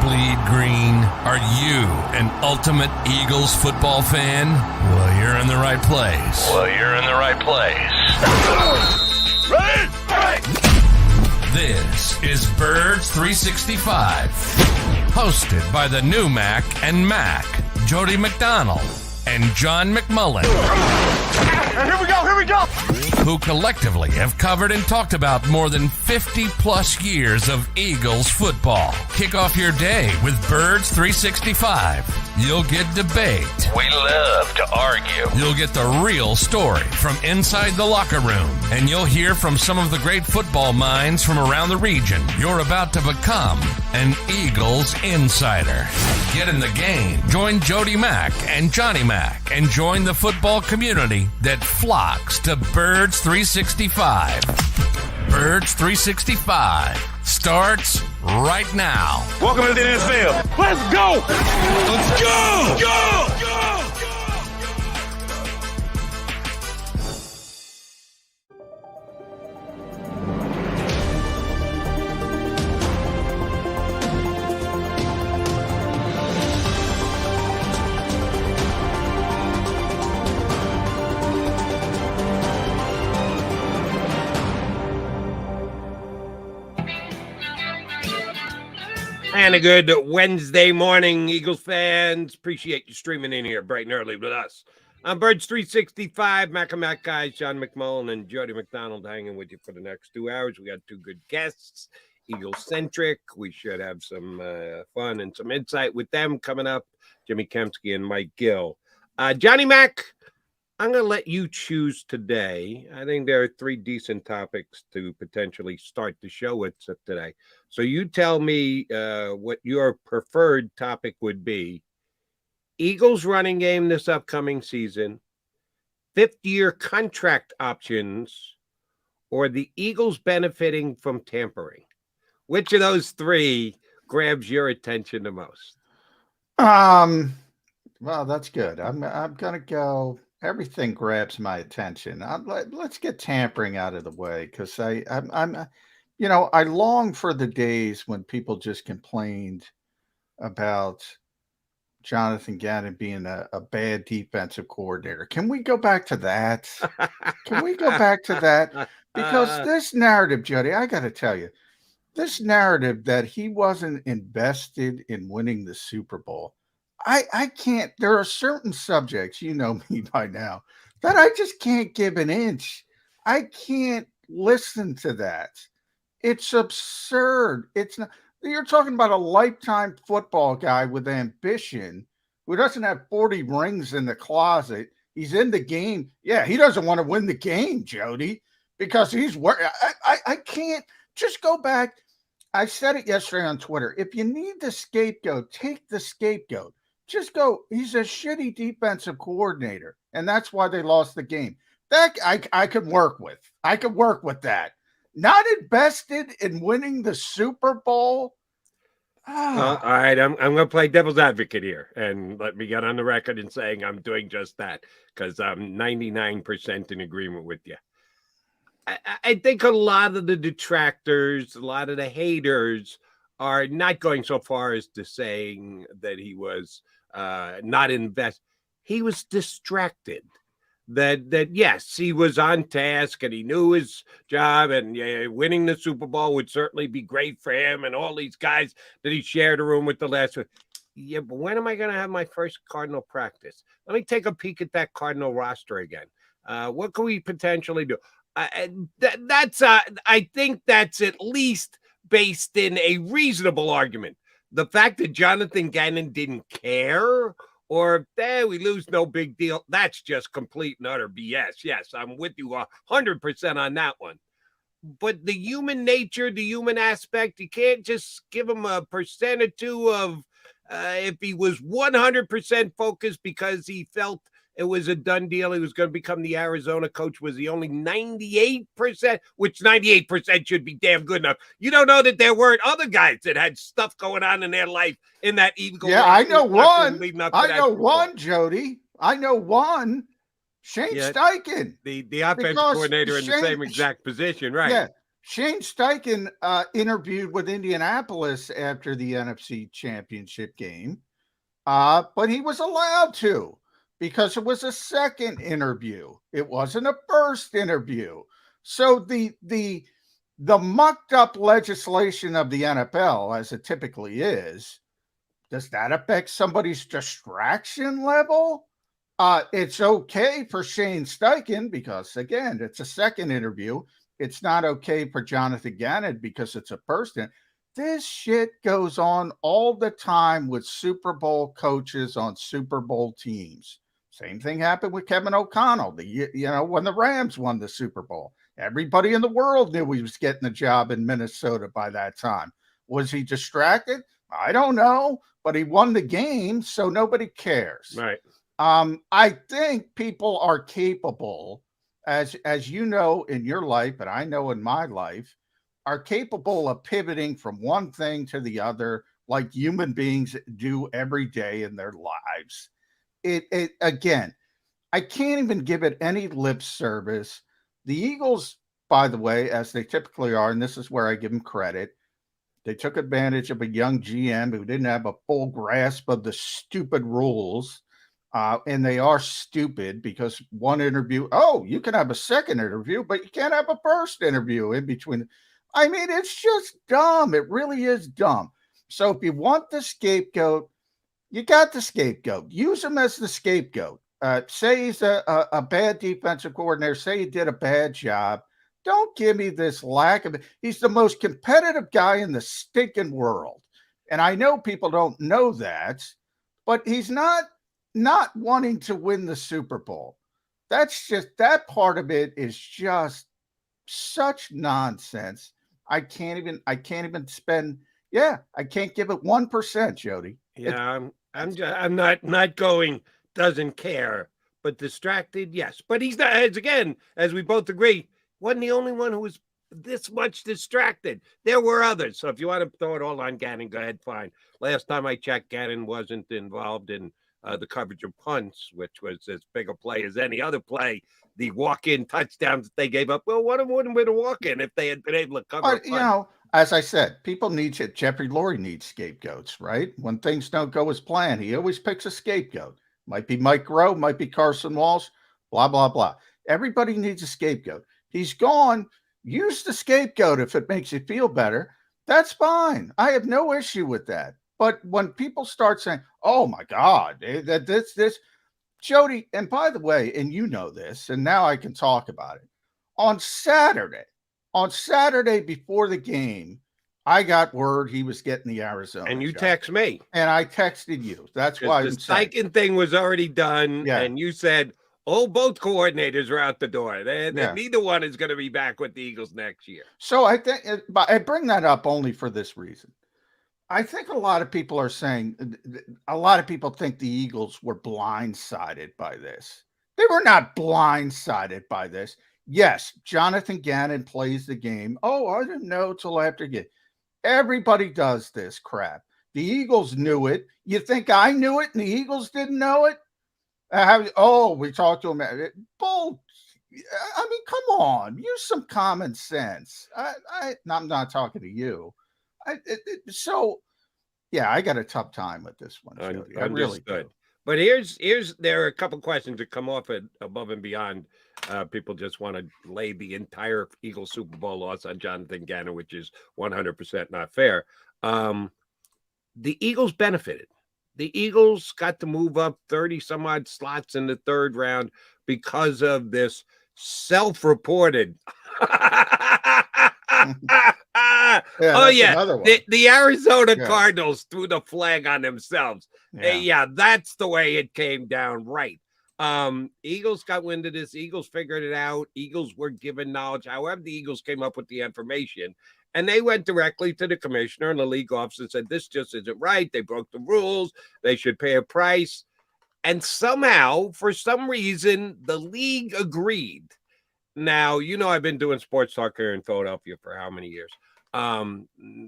bleed green? Are you an ultimate Eagles football fan? Well, you're in the right place. Ready? This is Birds 365, hosted by the new Mac and Mac, Jody McDonald and John McMullen. Here we go. Who collectively have covered and talked about more than 50 plus years of Eagles football. Kick off your day with Birds 365. You'll get debate. We love to argue. You'll get the real story from inside the locker room. And you'll hear from some of the great football minds from around the region. You're about to become an Eagles insider. Get in the game. Join Jody Mack and Johnny Mack and join the football community that flocks to Birds 365. Birds 365 starts right now. Welcome to the NFL. Let's go. Let's go. Go. And a good Wednesday morning, Eagles fans. Appreciate you streaming in here bright and early with us. I'm Birds 365, Mac and Mac guys, John McMullen and Jody McDonald hanging with you for the next 2 hours. We got two good guests, Eagle-centric. We should have some fun and some insight with them coming up, Jimmy Kempski and Mike Gill. Johnny Mac, I'm going to let you choose today. I think there are three decent topics to potentially start the show with today. So you tell me what your preferred topic would be. Eagles running game this upcoming season, fifth-year contract options, or the Eagles benefiting from tampering. Which of those three grabs your attention the most? Well, that's good. I'm going to go. Everything grabs my attention. Let's get tampering out of the way because I long for the days when people just complained about Jonathan Gannon being a bad defensive coordinator. Can we go back to that? Because this narrative, Jody, I got to tell you, this narrative that he wasn't invested in winning the Super Bowl. I can't, there are certain subjects, you know me by now, that I just can't give an inch. I can't listen to that. It's absurd. It's not, you're talking about a lifetime football guy with ambition who doesn't have 40 rings in the closet. He's in the game. Yeah, he doesn't want to win the game, Jody, because he's worried. I can't just go back. I said it yesterday on Twitter. If you need the scapegoat, take the scapegoat. Just go, he's a shitty defensive coordinator, and that's why they lost the game. That I could work with. I could work with that. Not invested in winning the Super Bowl. All right, I'm going to play devil's advocate here, and let me get on the record in saying I'm doing just that because I'm 99% in agreement with you. I think a lot of the detractors, a lot of the haters are not going so far as to saying that he was not invest. He was distracted. That yes, he was on task and he knew his job, and winning the Super Bowl would certainly be great for him and all these guys that he shared a room with the last week. Yeah, but when am I going to have my first Cardinal practice? Let me take a peek at that Cardinal roster again. What can we potentially do? I think that's at least based in a reasonable argument. The fact that Jonathan Gannon didn't care, or we lose, no big deal, that's just complete and utter BS. Yes, I'm with you 100% on that one. But the human nature, the human aspect, you can't just give him a percent or two of if he was 100% focused because he felt it was a done deal, he was going to become the Arizona coach, was he only 98%, which 98% should be damn good enough. You don't know that there weren't other guys that had stuff going on in their life in that Eagle. Yeah, I know one. I know one, Jody. I know one. Shane Steichen. The offensive coordinator in the same exact position, right? Yeah. Shane Steichen interviewed with Indianapolis after the NFC Championship game, but he was allowed to because it was a second interview. It wasn't a first interview. So the mucked up legislation of the NFL, as it typically is, does that affect somebody's distraction level? It's okay for Shane Steichen because, again, it's a second interview. It's not okay for Jonathan Gannon because it's a first. This shit goes on all the time with Super Bowl coaches on Super Bowl teams. Same thing happened with Kevin O'Connell. When the Rams won the Super Bowl, everybody in the world knew he was getting a job in Minnesota by that time. Was he distracted? I don't know, but he won the game, so nobody cares. Right. I think people are capable, as you know in your life, and I know in my life, are capable of pivoting from one thing to the other like human beings do every day in their lives. Again, I can't even give it any lip service. The Eagles, by the way, as they typically are, and this is where I give them credit, they took advantage of a young GM who didn't have a full grasp of the stupid rules. And they are stupid because one interview, you can have a second interview, but you can't have a first interview in between. I mean, it's just dumb. It really is dumb. So if you want the scapegoat, you got the scapegoat. Use him as the scapegoat. Say he's a bad defensive coordinator. Say he did a bad job. Don't give me this lack of it. He's the most competitive guy in the stinking world. And I know people don't know that, but he's not wanting to win the Super Bowl. That's just, that part of it is just such nonsense. I can't even spend. Yeah, I can't give it 1%, Jody. Yeah, I'm not going. Doesn't care, but distracted. Yes, but he's not. As we both agree, wasn't the only one who was this much distracted. There were others. So if you want to throw it all on Gannon, go ahead. Fine. Last time I checked, Gannon wasn't involved in the coverage of punts, which was as big a play as any other play. The walk-in touchdowns that they gave up, well, what wouldn't have been a walk-in if they had been able to cover? As I said, people need it. Jeffrey Lurie needs scapegoats, right? When things don't go as planned, he always picks a scapegoat. Might be Mike Rowe, might be Carson Walsh, blah, blah, blah. Everybody needs a scapegoat. He's gone. Use the scapegoat if it makes you feel better. That's fine. I have no issue with that. But when people start saying, oh, my God, this, Jody, and by the way, and you know this, and now I can talk about it. On Saturday before the game, I got word he was getting the Arizona and you job. text me. And I texted you. That's why the Steichen thing was already done. Yeah. And you said, both coordinators are out the door. Neither one is going to be back with the Eagles next year. So I think I bring that up only for this reason. I think a lot of people are saying, a lot of people think the Eagles were blindsided by this. They were not blindsided by this. Yes, Jonathan Gannon plays the game. Oh, I didn't know till after game. Everybody does this crap. The Eagles knew it. You think I knew it and the Eagles didn't know it? We talked to them. Bull. I mean, come on. Use some common sense. I'm not talking to you. So, yeah, I got a tough time with this one. I really do. But there are a couple questions that come off above and beyond. People just want to lay the entire Eagles Super Bowl loss on Jonathan Gannon, which is 100% not fair. The Eagles benefited. The Eagles got to move up 30 some odd slots in the third round because of this self-reported. The Arizona Cardinals threw the flag on themselves. That's the way it came down, right? Eagles got wind of this. Eagles figured it out. Eagles were given knowledge. However, the Eagles came up with the information, and they went directly to the commissioner and the league office and said, this just isn't right. They broke the rules. They should pay a price. And somehow, for some reason, the league agreed. Now, I've been doing sports talk here in Philadelphia for how many years?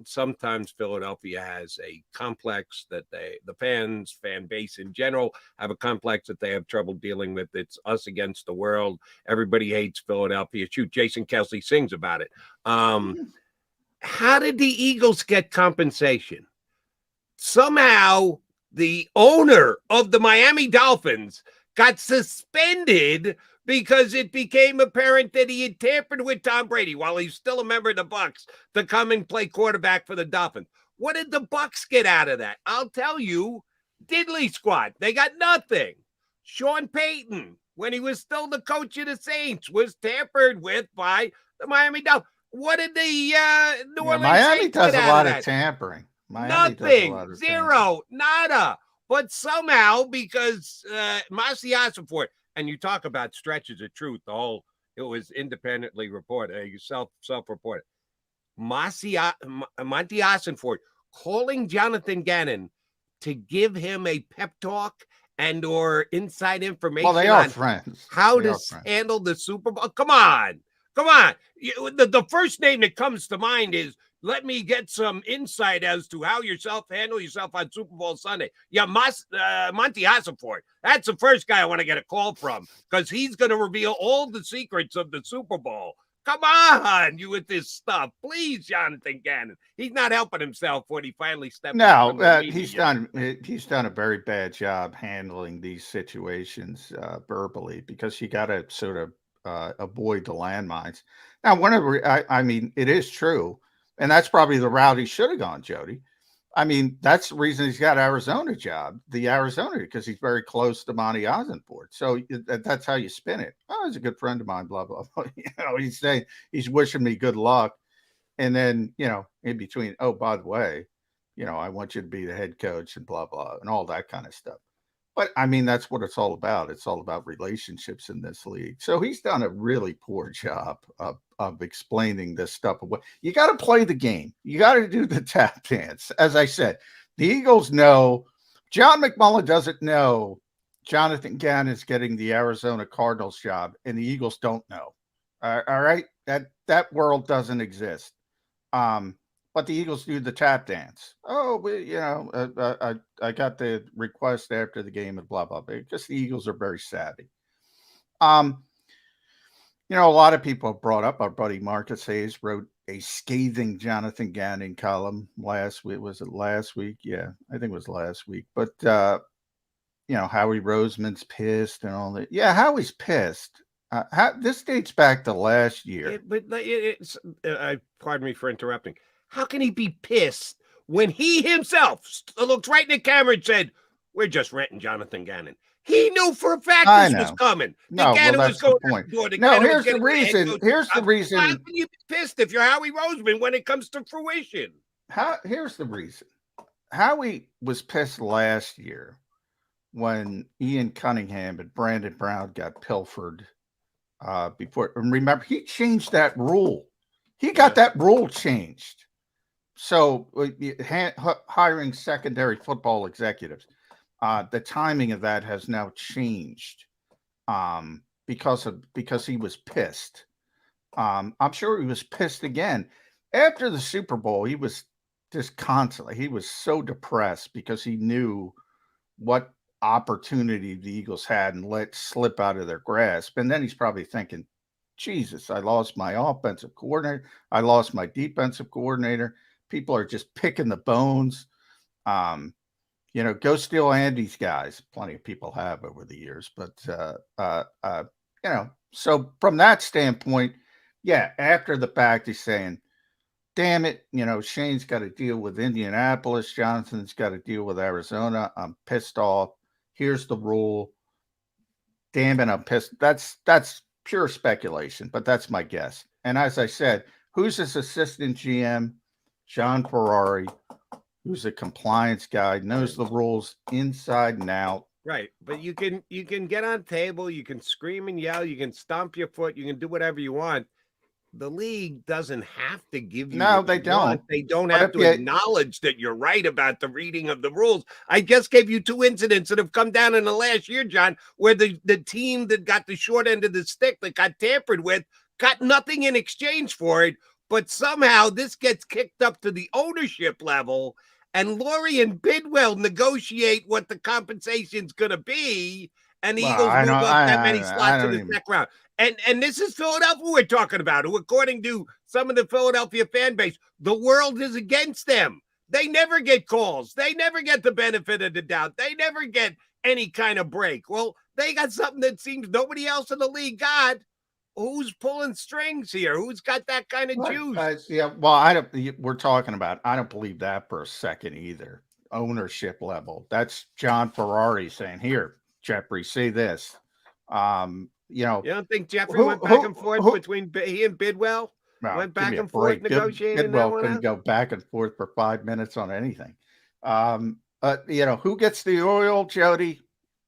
Sometimes Philadelphia has a complex that the fan base in general have a complex that they have trouble dealing with. It's us against the world. Everybody hates Philadelphia. Shoot, Jason Kelsey sings about it. How did the Eagles get compensation? Somehow the owner of the Miami Dolphins got suspended because it became apparent that he had tampered with Tom Brady while he's still a member of the Bucs to come and play quarterback for the Dolphins. What did the Bucs get out of that? I'll tell you, diddly squat. They got nothing. Sean Payton, when he was still the coach of the Saints, was tampered with by the Miami Dolphins. What did the New Orleans Miami Saints does get a out lot of of that? tampering. Miami does a Nothing. lot of Zero. Nada. But somehow, because Masi Ossenfort, and you talk about stretches of truth, it was independently reported, self-reported. Monty Ossenfort calling Jonathan Gannon to give him a pep talk and or inside information. Well, they are friends. How to handle the Super Bowl. Come on. The first name that comes to mind is, let me get some insight as to how handle yourself on Super Bowl Sunday. Yeah, Monty Ossenfort. That's the first guy I want to get a call from, because he's going to reveal all the secrets of the Super Bowl. Come on, you with this stuff. Please, Jonathan Gannon. He's not helping himself when he finally steps No, he's done a very bad job handling these situations verbally, because you got to sort of avoid the landmines. Now, I mean, it is true, and that's probably the route he should have gone, Jody. I mean, that's the reason he's got Arizona job, because he's very close to Monty Ossenfort. So that's how you spin it. Oh, he's a good friend of mine, blah, blah, blah. He's saying, he's wishing me good luck. And then, in between, oh, by the way, I want you to be the head coach and blah, blah, and all that kind of stuff. But I mean, that's what it's all about. It's all about relationships in this league. So he's done a really poor job of explaining this stuff. You got to play the game. You got to do the tap dance. As I said, the Eagles know. John McMullen doesn't know Jonathan Gannon is getting the Arizona Cardinals job, and the Eagles don't know. All right? That world doesn't exist. But the Eagles do the tap dance. Oh, I got the request after the game and blah, blah, blah. Because the Eagles are very savvy. A lot of people have brought up, our buddy Marcus Hayes wrote a scathing Jonathan Gannon column last week. Was it last week? Yeah, I think it was last week. But, Howie Roseman's pissed and all that. Yeah, Howie's pissed. This dates back to last year. Pardon me for interrupting. How can he be pissed when he himself looked right in the camera and said, "We're just renting Jonathan Gannon"? He knew for a fact this was coming. Gannon was going out the door. No, here's the reason. Here's the reason. How can you be pissed if you're Howie Roseman when it comes to fruition? Here's the reason. Howie was pissed last year when Ian Cunningham and Brandon Brown got pilfered before. And remember, he changed that rule. He got that rule changed. So hiring secondary football executives, the timing of that has now changed because he was pissed. I'm sure he was pissed again after the Super Bowl. He was just constantly. He was so depressed because he knew what opportunity the Eagles had and let slip out of their grasp. And then he's probably thinking, Jesus, I lost my offensive coordinator. I lost my defensive coordinator. People are just picking the bones. Go steal Andy's guys. Plenty of people have over the years. But, so from that standpoint, yeah, after the fact, he's saying, damn it, Shane's got to deal with Indianapolis. Jonathan's got to deal with Arizona. I'm pissed off. Here's the rule. Damn it, I'm pissed. That's pure speculation, but that's my guess. And as I said, who's his assistant GM? John Ferrari, who's a compliance guy, knows the rules inside and out. Right. But you can get on table, you can scream and yell, you can stomp your foot, you can do whatever you want. The league doesn't have to give you. No, they don't. They don't have to acknowledge that you're right about the reading of the rules. I just gave you two incidents that have come down in the last year, John, where the team that got the short end of the stick that got tampered with got nothing in exchange for it but somehow this gets kicked up to the ownership level, and Laurie and Bidwell negotiate what the compensation's going to be, and the Eagles move up that many slots in the second round. And this is Philadelphia we're talking about, who, according to some of the Philadelphia fan base, the world is against them. They never get calls. They never get the benefit of the doubt. They never get any kind of break. Well, they got something that seems nobody else in the league got. Who's pulling strings here? Who's got that kind of juice? Yeah, well, we're talking about, I don't believe that for a second either. Ownership level. That's John Ferrari saying, here, Jeffrey, see this. You don't think Jeffrey went back and forth between he and Bidwell? Went back and forth negotiating. Bidwell couldn't go back and forth for 5 minutes on anything. Who gets the oil, Jody?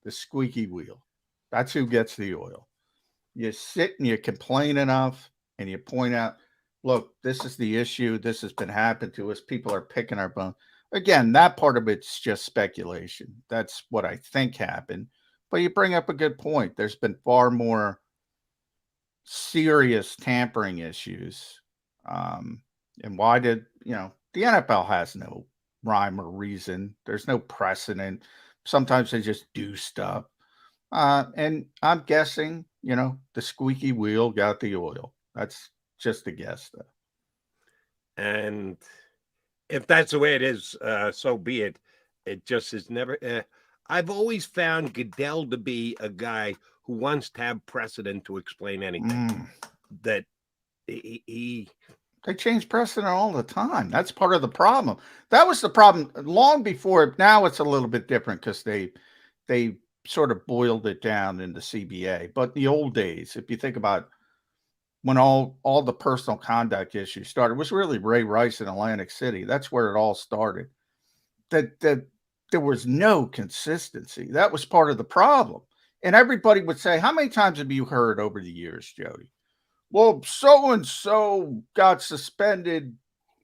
The squeaky wheel. That's who gets the oil. You sit and you complain enough and you point out, look, this is the issue. This has been happening to us. People are picking our bone. Again, that part of it's just speculation. That's what I think happened. But you bring up a good point. There's been far more serious tampering issues. And why did, the NFL has no rhyme or reason. There's no precedent. Sometimes they just do stuff. And I'm guessing, the squeaky wheel got the oil. That's just a guess, though. And if that's the way it is, so be it. It just is never. I've always found Goodell to be a guy who wants to have precedent to explain anything. That they change precedent all the time. That's part of the problem. That was the problem long before. Now it's a little bit different because they sort of boiled it down in the CBA. But in the old days, if you think about when all the personal conduct issues started, it was really Ray Rice in Atlantic City. That's where it all started. That there was no consistency. That was part of the problem. And everybody would say, how many times have you heard over the years, Jody? Well, so-and-so got suspended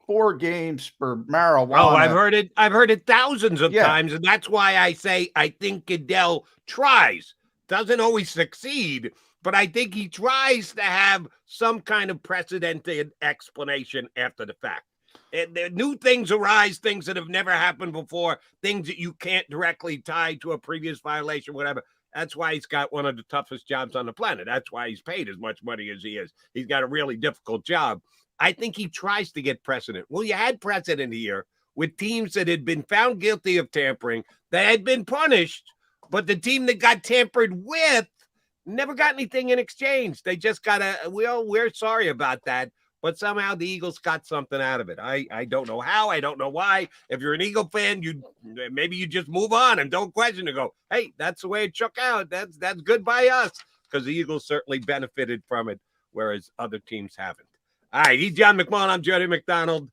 4 games for marijuana. Oh, I've heard it. I've heard it thousands of times. And that's why I say I think Goodell tries. Doesn't always succeed, but I think he tries to have some kind of precedented explanation after the fact. New things arise, things that have never happened before, things that you can't directly tie to a previous violation, whatever. That's why he's got one of the toughest jobs on the planet. That's why he's paid as much money as he is. He's got a really difficult job. I think he tries to get precedent. Well, you had precedent here with teams that had been found guilty of tampering, that had been punished, but the team that got tampered with never got anything in exchange. They just got we're sorry about that. But somehow the Eagles got something out of it. I don't know how. I don't know why. If you're an Eagle fan, maybe you just move on and don't question and go, hey, that's the way it shook out. That's good by us, because the Eagles certainly benefited from it, whereas other teams haven't. All right, he's John McMullen. I'm Jody McDonald.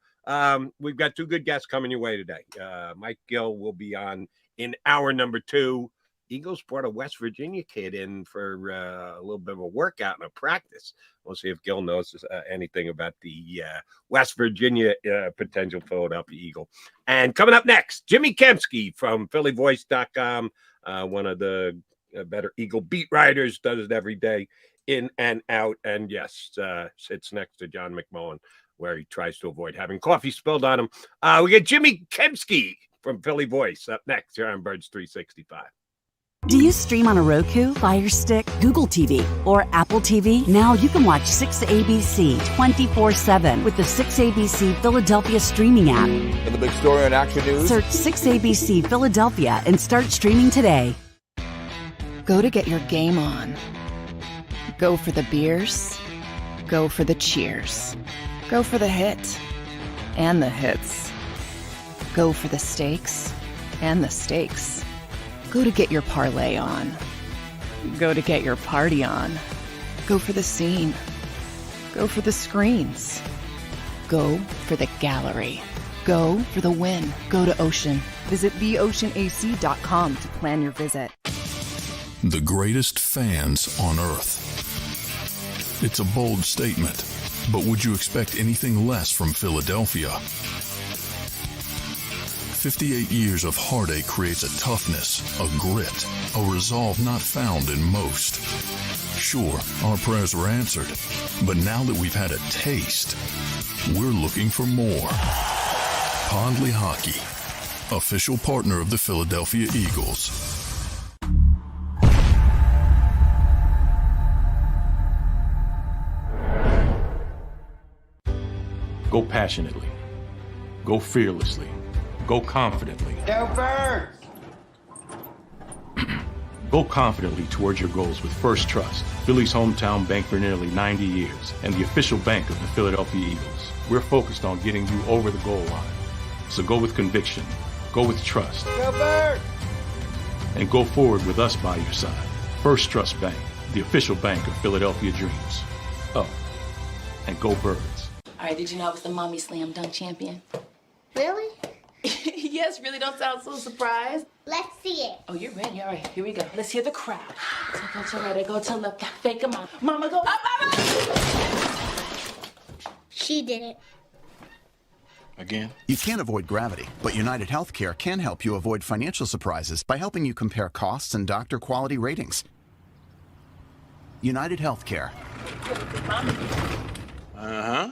We've got 2 good guests coming your way today. Mike Gill will be on in hour number 2. Eagles brought a West Virginia kid in for a little bit of a workout and a practice. We'll see if Gill knows anything about the West Virginia potential Philadelphia Eagle. And coming up next, Jimmy Kempski from PhillyVoice.com, one of the better Eagle beat writers, does it every day, in and out. And yes, sits next to John McMullen, where he tries to avoid having coffee spilled on him. We get Jimmy Kempski from Philly Voice up next here on Birds 365. Do you stream on a Roku, Fire Stick, Google TV, or Apple TV? Now you can watch 6ABC 24/7 with the 6ABC Philadelphia streaming app. And the big story on Action News? Search 6ABC Philadelphia and start streaming today. Go to get your game on. Go for the beers. Go for the cheers. Go for the hit and the hits. Go for the stakes and the stakes. Go to get your parlay on. Go to get your party on. Go for the scene. Go for the screens. Go for the gallery. Go for the win. Go to Ocean. Visit theoceanac.com to plan your visit. The greatest fans on earth. It's a bold statement, but would you expect anything less from Philadelphia? 58 years of heartache creates a toughness, a grit, a resolve not found in most. Sure, our prayers were answered, but now that we've had a taste, We're looking for more. Pondley Hockey, official partner of the Philadelphia Eagles. Go passionately. Go fearlessly. Go confidently. Go Birds! Go confidently towards your goals with First Trust, Philly's hometown bank for nearly 90 years, and the official bank of the Philadelphia Eagles. We're focused on getting you over the goal line. So go with conviction, go with trust, Go Birds! and go forward with us by your side. First Trust Bank, the official bank of Philadelphia Dreams. Oh, and go Birds. All right, did you know I was the mommy slam dunk champion? Really? Yes, really, don't sound so surprised. Let's see it. Oh, you're ready. All right, here we go. Let's hear the crowd. So go to right, go to left, fake 'em out. Mama, go up, mama! She did it. Again? You can't avoid gravity, but United Healthcare can help you avoid financial surprises by helping you compare costs and doctor quality ratings. United Healthcare. Uh-huh.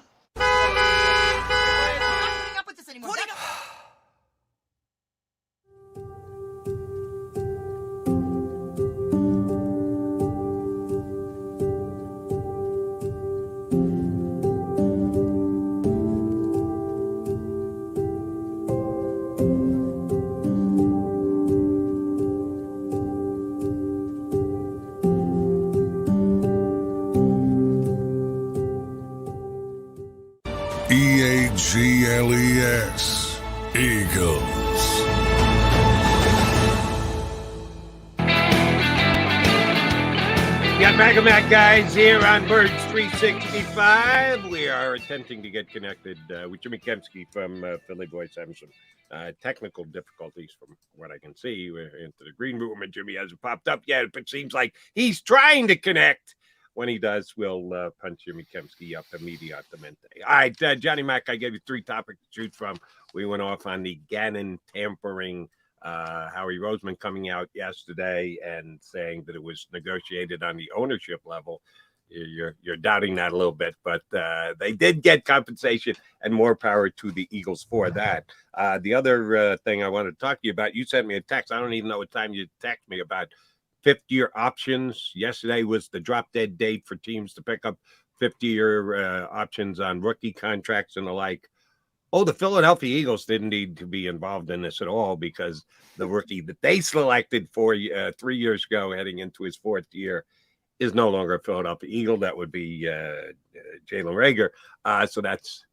EAGLES, Eagles. Got Mac guys here on Birds 365. We are attempting to get connected with Jimmy Kempski from Philly Voice. Having some technical difficulties from what I can see. We're into the green room, and Jimmy hasn't popped up yet, but it seems like he's trying to connect. When he does, we'll punch Jimmy Kempski up immediatamente. All right, Johnny Mac, I gave you 3 topics to choose from. We went off on the Gannon tampering, Howie Roseman coming out yesterday and saying that it was negotiated on the ownership level. You're doubting that a little bit, but they did get compensation, and more power to the Eagles for that. The other thing I wanted to talk to you about, you sent me a text. I don't even know what time you text me about 50-year options. Yesterday was the drop-dead date for teams to pick up 50-year options on rookie contracts and the like. Oh, the Philadelphia Eagles didn't need to be involved in this at all because the rookie that they selected for 3 years ago, heading into his 4th year, is no longer a Philadelphia Eagle. That would be Jalen Reagor. So that's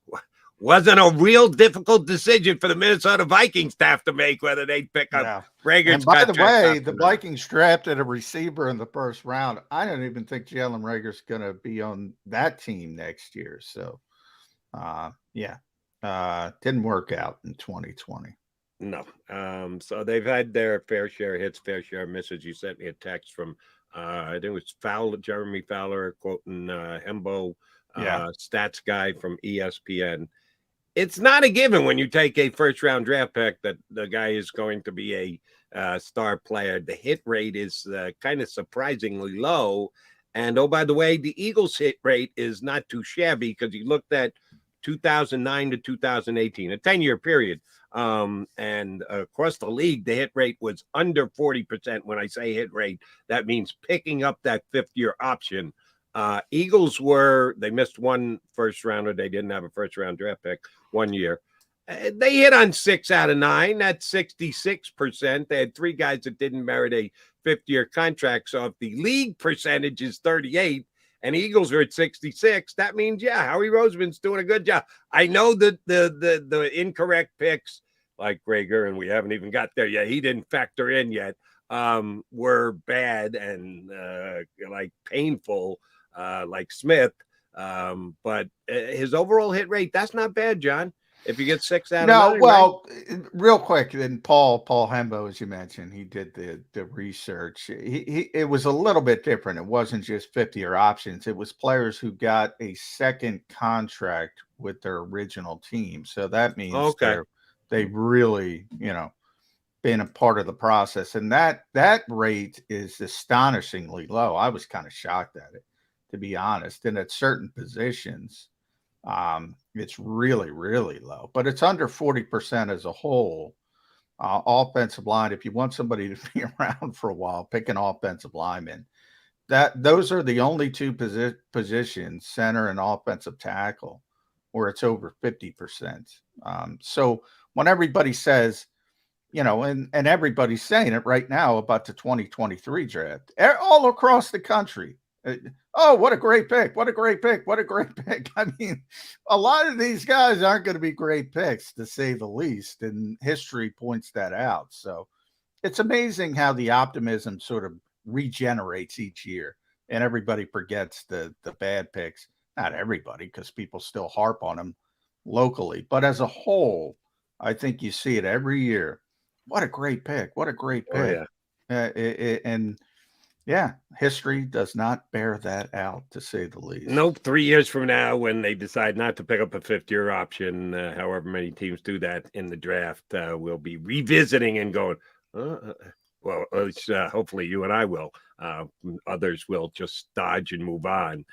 wasn't a real difficult decision for the Minnesota Vikings staff to make whether they'd pick up Reagor's. And by the way, the Vikings drafted a receiver in the 1st round. I don't even think Jalen Reagor's going to be on that team next year. So, didn't work out in 2020. No. So they've had their fair share hits, fair share misses. You sent me a text from, I think it was Jeremy Fowler quoting Hembo, stats guy from ESPN. It's not a given when you take a 1st-round draft pick that the guy is going to be a star player. The hit rate is kind of surprisingly low. And, oh, by the way, the Eagles' hit rate is not too shabby because you looked at 2009 to 2018, a 10-year period. And across the league, the hit rate was under 40%. When I say hit rate, that means picking up that 5th-year option. Eagles they missed 1 1st-rounder. They didn't have a 1st-round draft pick 1 year. They hit on 6 out of 9. That's 66%. They had 3 guys that didn't merit a 5th-year contract. So if the league percentage is 38 and Eagles are at 66, that means, Howie Roseman's doing a good job. I know that the incorrect picks like Reagor, and we haven't even got there yet. He didn't factor in yet. Were bad and like painful. Like Smith, but his overall hit rate, that's not bad, John. If you get 6 out of 9. Well, real quick, then Paul Hembo, as you mentioned, he did the research. It was a little bit different. It wasn't just 50-year options. It was players who got a 2nd contract with their original team. So that means they've really, been a part of the process. And that rate is astonishingly low. I was kind of shocked at it, to be honest. And at certain positions, It's really, really low, but it's under 40% as a whole. Offensive line, if you want somebody to be around for a while, pick an offensive lineman. Those are the only two positions, center and offensive tackle, where it's over 50%. So when everybody says, and everybody's saying it right now about the 2023 draft, all across the country. Oh, what a great pick. What a great pick. What a great pick. I mean, a lot of these guys aren't going to be great picks, to say the least, and history points that out. So it's amazing how the optimism sort of regenerates each year, and everybody forgets the bad picks. Not everybody, because people still harp on them locally, but as a whole, I think you see it every year. What a great pick. What a great pick. Oh, yeah. And yeah, history does not bear that out, to say the least. Nope. 3 years from now, when they decide not to pick up a fifth-year option, however many teams do that in the draft, we'll be revisiting and going, well, hopefully you and I will. Others will just dodge and move on.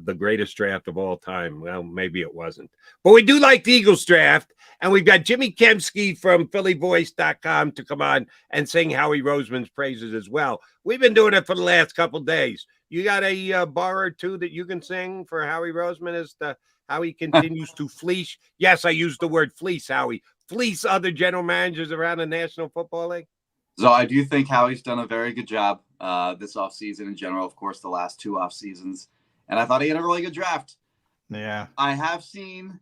The greatest draft of all time. Well, maybe it wasn't. But we do like the Eagles draft, and we've got Jimmy Kempski from PhillyVoice.com to come on and sing Howie Roseman's praises as well. We've been doing it for the last couple of days. You got a bar or two that you can sing for Howie Roseman as to how he continues to fleece? Yes, I used the word fleece, Howie. Fleece other general managers around the National Football League? So I do think Howie's done a very good job this offseason in general, of course, the last two off seasons. And I thought he had a really good draft. Yeah. I have seen,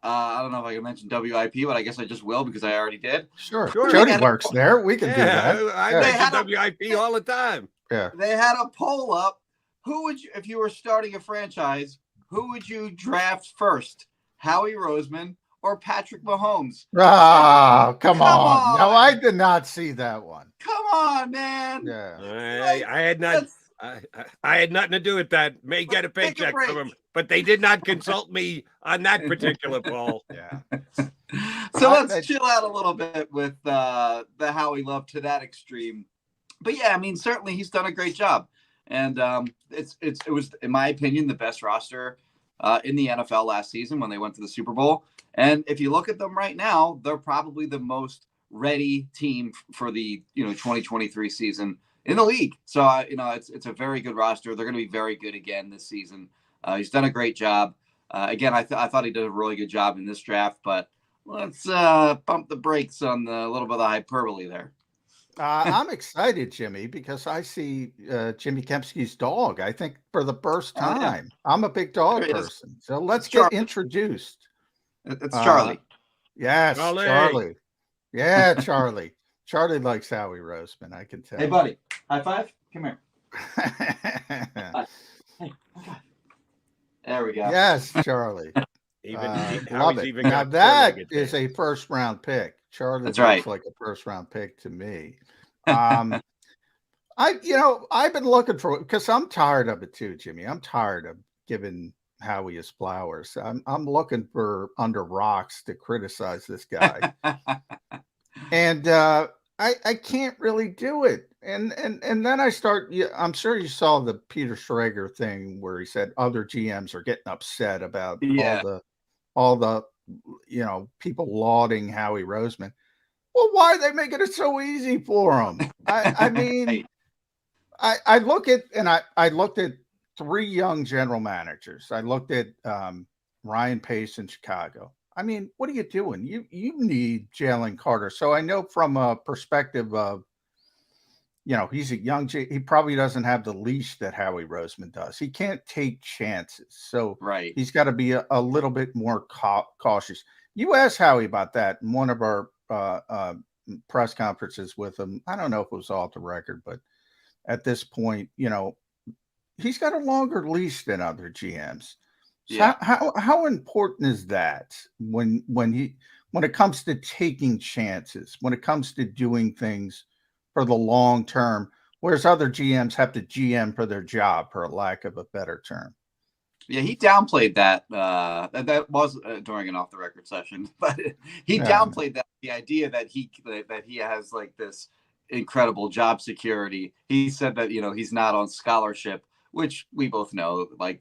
I don't know if I can mention WIP, but I guess I just will because I already did. Sure. Jody works there. We can do that. I mention WIP all the time. Yeah. They had a poll up. Who would you, if you were starting a franchise, who would you draft first? Howie Roseman or Patrick Mahomes? Oh, come on. No, I did not see that one. Come on, man. Yeah. I had not. I had nothing to do with that. May get a paycheck from them, but they did not consult me on that particular poll. Yeah. So let's chill out a little bit with the Howie love to that extreme. But yeah, I mean, certainly he's done a great job, and it was, in my opinion, the best roster in the NFL last season when they went to the Super Bowl. And if you look at them right now, they're probably the most ready team for the 2023 season in the league. So, it's a very good roster. They're going to be very good again this season. He's done a great job. Again, I thought he did a really good job in this draft, but let's bump the brakes on a little bit of the hyperbole there. I'm excited, Jimmy, because I see Jimmy Kempski's dog, I think, for the first time. I'm a big dog person. So let's get introduced. It's Charlie. Yes, Charlie. Yeah, Charlie. Charlie likes Howie Roseman, I can tell. Hey, buddy. High five. Come here. Hey, okay. There we go. Yes, Charlie. Love it. Now that is a first-round pick. Charlie looks like a first-round pick to me. I've been looking for it because I'm tired of it too, Jimmy. I'm tired of giving Howie his flowers. I'm looking for under rocks to criticize this guy. And I can't really do it. And then I start, I'm sure you saw the Peter Schrager thing where he said other GMs are getting upset about all the people lauding Howie Roseman. Well, why are they making it so easy for him? I mean, I looked at three young general managers. I looked at Ryan Pace in Chicago. I mean, what are you doing? You need Jalen Carter. So I know from a perspective of, he's a young, he probably doesn't have the leash that Howie Roseman does. He can't take chances. So he's got to be a little bit more cautious. You asked Howie about that in one of our press conferences with him. I don't know if it was off the record, but at this point, he's got a longer leash than other GMs. So how important is that when it comes to taking chances, when it comes to doing things for the long term, whereas other GMs have to GM for their job, for a lack of a better term? Yeah, he downplayed that. That was during an off the record session, but he downplayed that, the idea that he has like this incredible job security. He said that he's not on scholarship, which we both know, like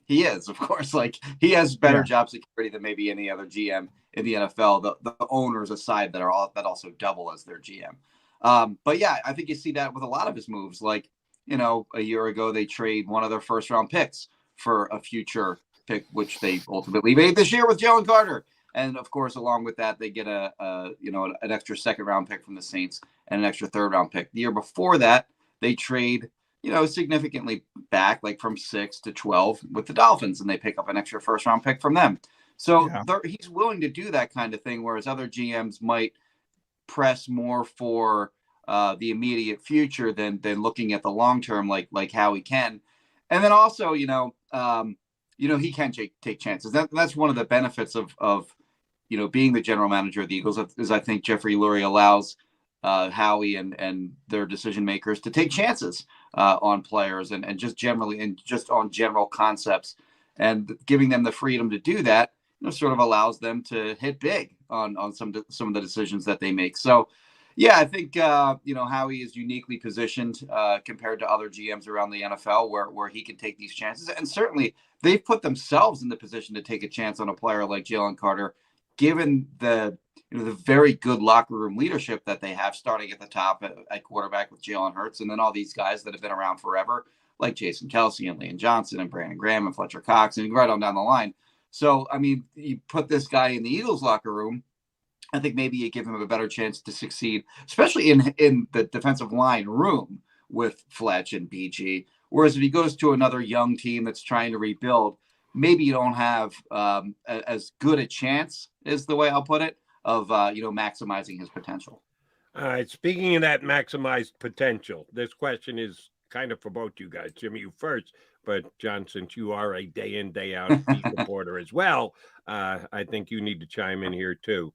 he is, of course. Like, he has better job security than maybe any other GM in the NFL. The owners aside that also double as their GM. But yeah, I think you see that with a lot of his moves. Like, a year ago they trade one of their first round picks for a future pick, which they ultimately made this year with Jalen Carter. And of course, along with that, they get an extra second round pick from the Saints and an extra third round pick. The year before that, they trade, significantly back, like from 6 to 12 with the Dolphins, and they pick up an extra first round pick from them. So he's willing to do that kind of thing, whereas other GMs might press more for the immediate future than looking at the long term, like Howie can. And then also, he can take chances. That's one of the benefits of being the general manager of the Eagles, is I think Jeffrey Lurie allows Howie and their decision makers to take chances on players and just generally and just on general concepts, and giving them the freedom to do that sort of allows them to hit big on some of the decisions that they make. So yeah, I think Howie is uniquely positioned compared to other GMs around the NFL where he can take these chances, and certainly they've put themselves in the position to take a chance on a player like Jalen Carter, given the very good locker room leadership that they have, starting at the top at quarterback with Jalen Hurts, and then all these guys that have been around forever, like Jason Kelsey and Leon Johnson and Brandon Graham and Fletcher Cox, and right on down the line. So, I mean, you put this guy in the Eagles locker room, I think maybe you give him a better chance to succeed, especially in the defensive line room with Fletch and BG. Whereas if he goes to another young team that's trying to rebuild, maybe you don't have as good a chance, is the way I'll put it, of maximizing his potential. All right. Speaking of that maximized potential, this question is kind of for both you guys. Jimmy, you first, but John, since you are a day in, day out supporter as well, I think you need to chime in here too.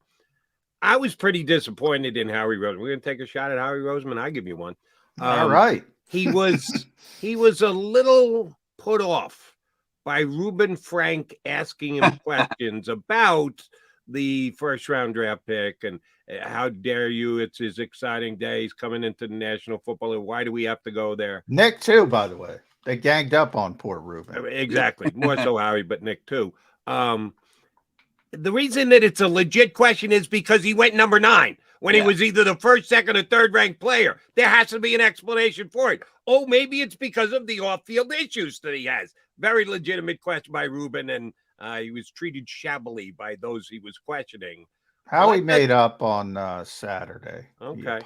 I was pretty disappointed in Howie Roseman. We're going to take a shot at Howie Roseman. I'll give you one. All right. He was a little put off by Reuben Frank asking him questions about the first round draft pick and how dare you? It's his exciting day. He's coming into the National Football League. Why do we have to go there? Nick too, by the way. They ganged up on poor Reuben. Exactly. More so Howie, but Nick too. The reason that it's a legit question is because he went number 9 when he was either the first, second, or third ranked player. There has to be an explanation for it. Oh, maybe it's because of the off-field issues that he has. Very legitimate question by Reuben, and he was treated shabbily by those he was questioning. Howie made up on Saturday. Okay.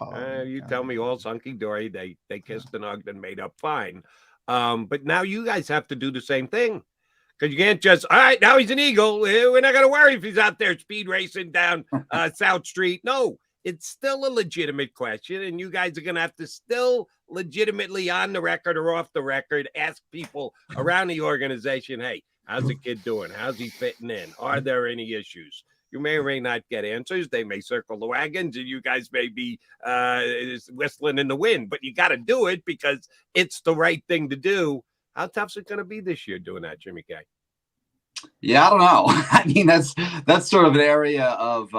You tell me all hunky-dory. They kissed and hugged and made up fine. But now you guys have to do the same thing. Because you can't just, all right, now he's an Eagle. We're not going to worry if he's out there speed racing down South Street. No, it's still a legitimate question. And you guys are going to have to still legitimately, on the record or off the record, ask people around the organization, hey, how's the kid doing? How's he fitting in? Are there any issues? You may or may not get answers. They may circle the wagons, and you guys may be whistling in the wind. But you got to do it because it's the right thing to do. How tough is it going to be this year doing that, Jimmy K? Yeah, I don't know. I mean, that's sort of an area of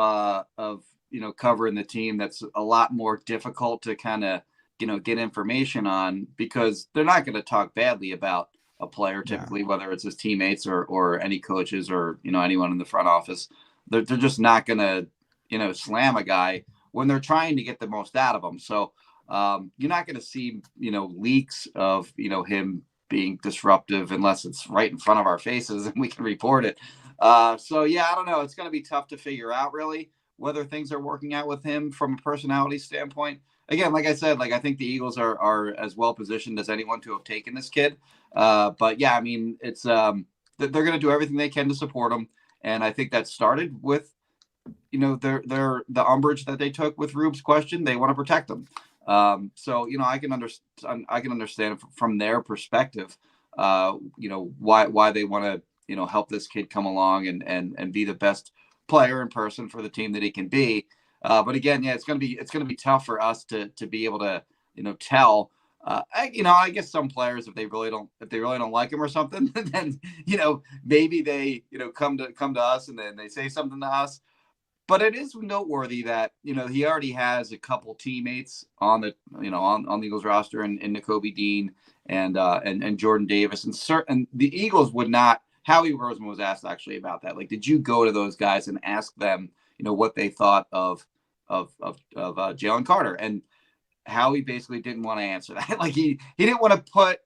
covering the team that's a lot more difficult to kind of get information on, because they're not going to talk badly about a player typically, whether it's his teammates or any coaches or anyone in the front office. They're just not going to slam a guy when they're trying to get the most out of them. So you're not going to see leaks of him being disruptive unless it's right in front of our faces and we can report it. So yeah, I don't know. It's going to be tough to figure out really whether things are working out with him from a personality standpoint. Again, like I said, I think the Eagles are as well positioned as anyone to have taken this kid. But yeah, I mean, it's they're going to do everything they can to support him. And I think that started with, the umbrage that they took with Rube's question. They want to protect him. So, I can understand from their perspective, why they want to, help this kid come along and be the best player in person for the team that he can be. But again, yeah, it's going to be tough for us to be able to, tell, I guess some players, if they really don't like him or something, then, maybe they, come to us and then they say something to us. But it is noteworthy that, he already has a couple teammates on the, on the Eagles roster, and Nakobe Dean and Jordan Davis, and the Eagles would not. Howie Roseman was asked actually about that. Like, did you go to those guys and ask them, what they thought of Jalen Carter? And Howie basically didn't want to answer that. Like, he didn't want to put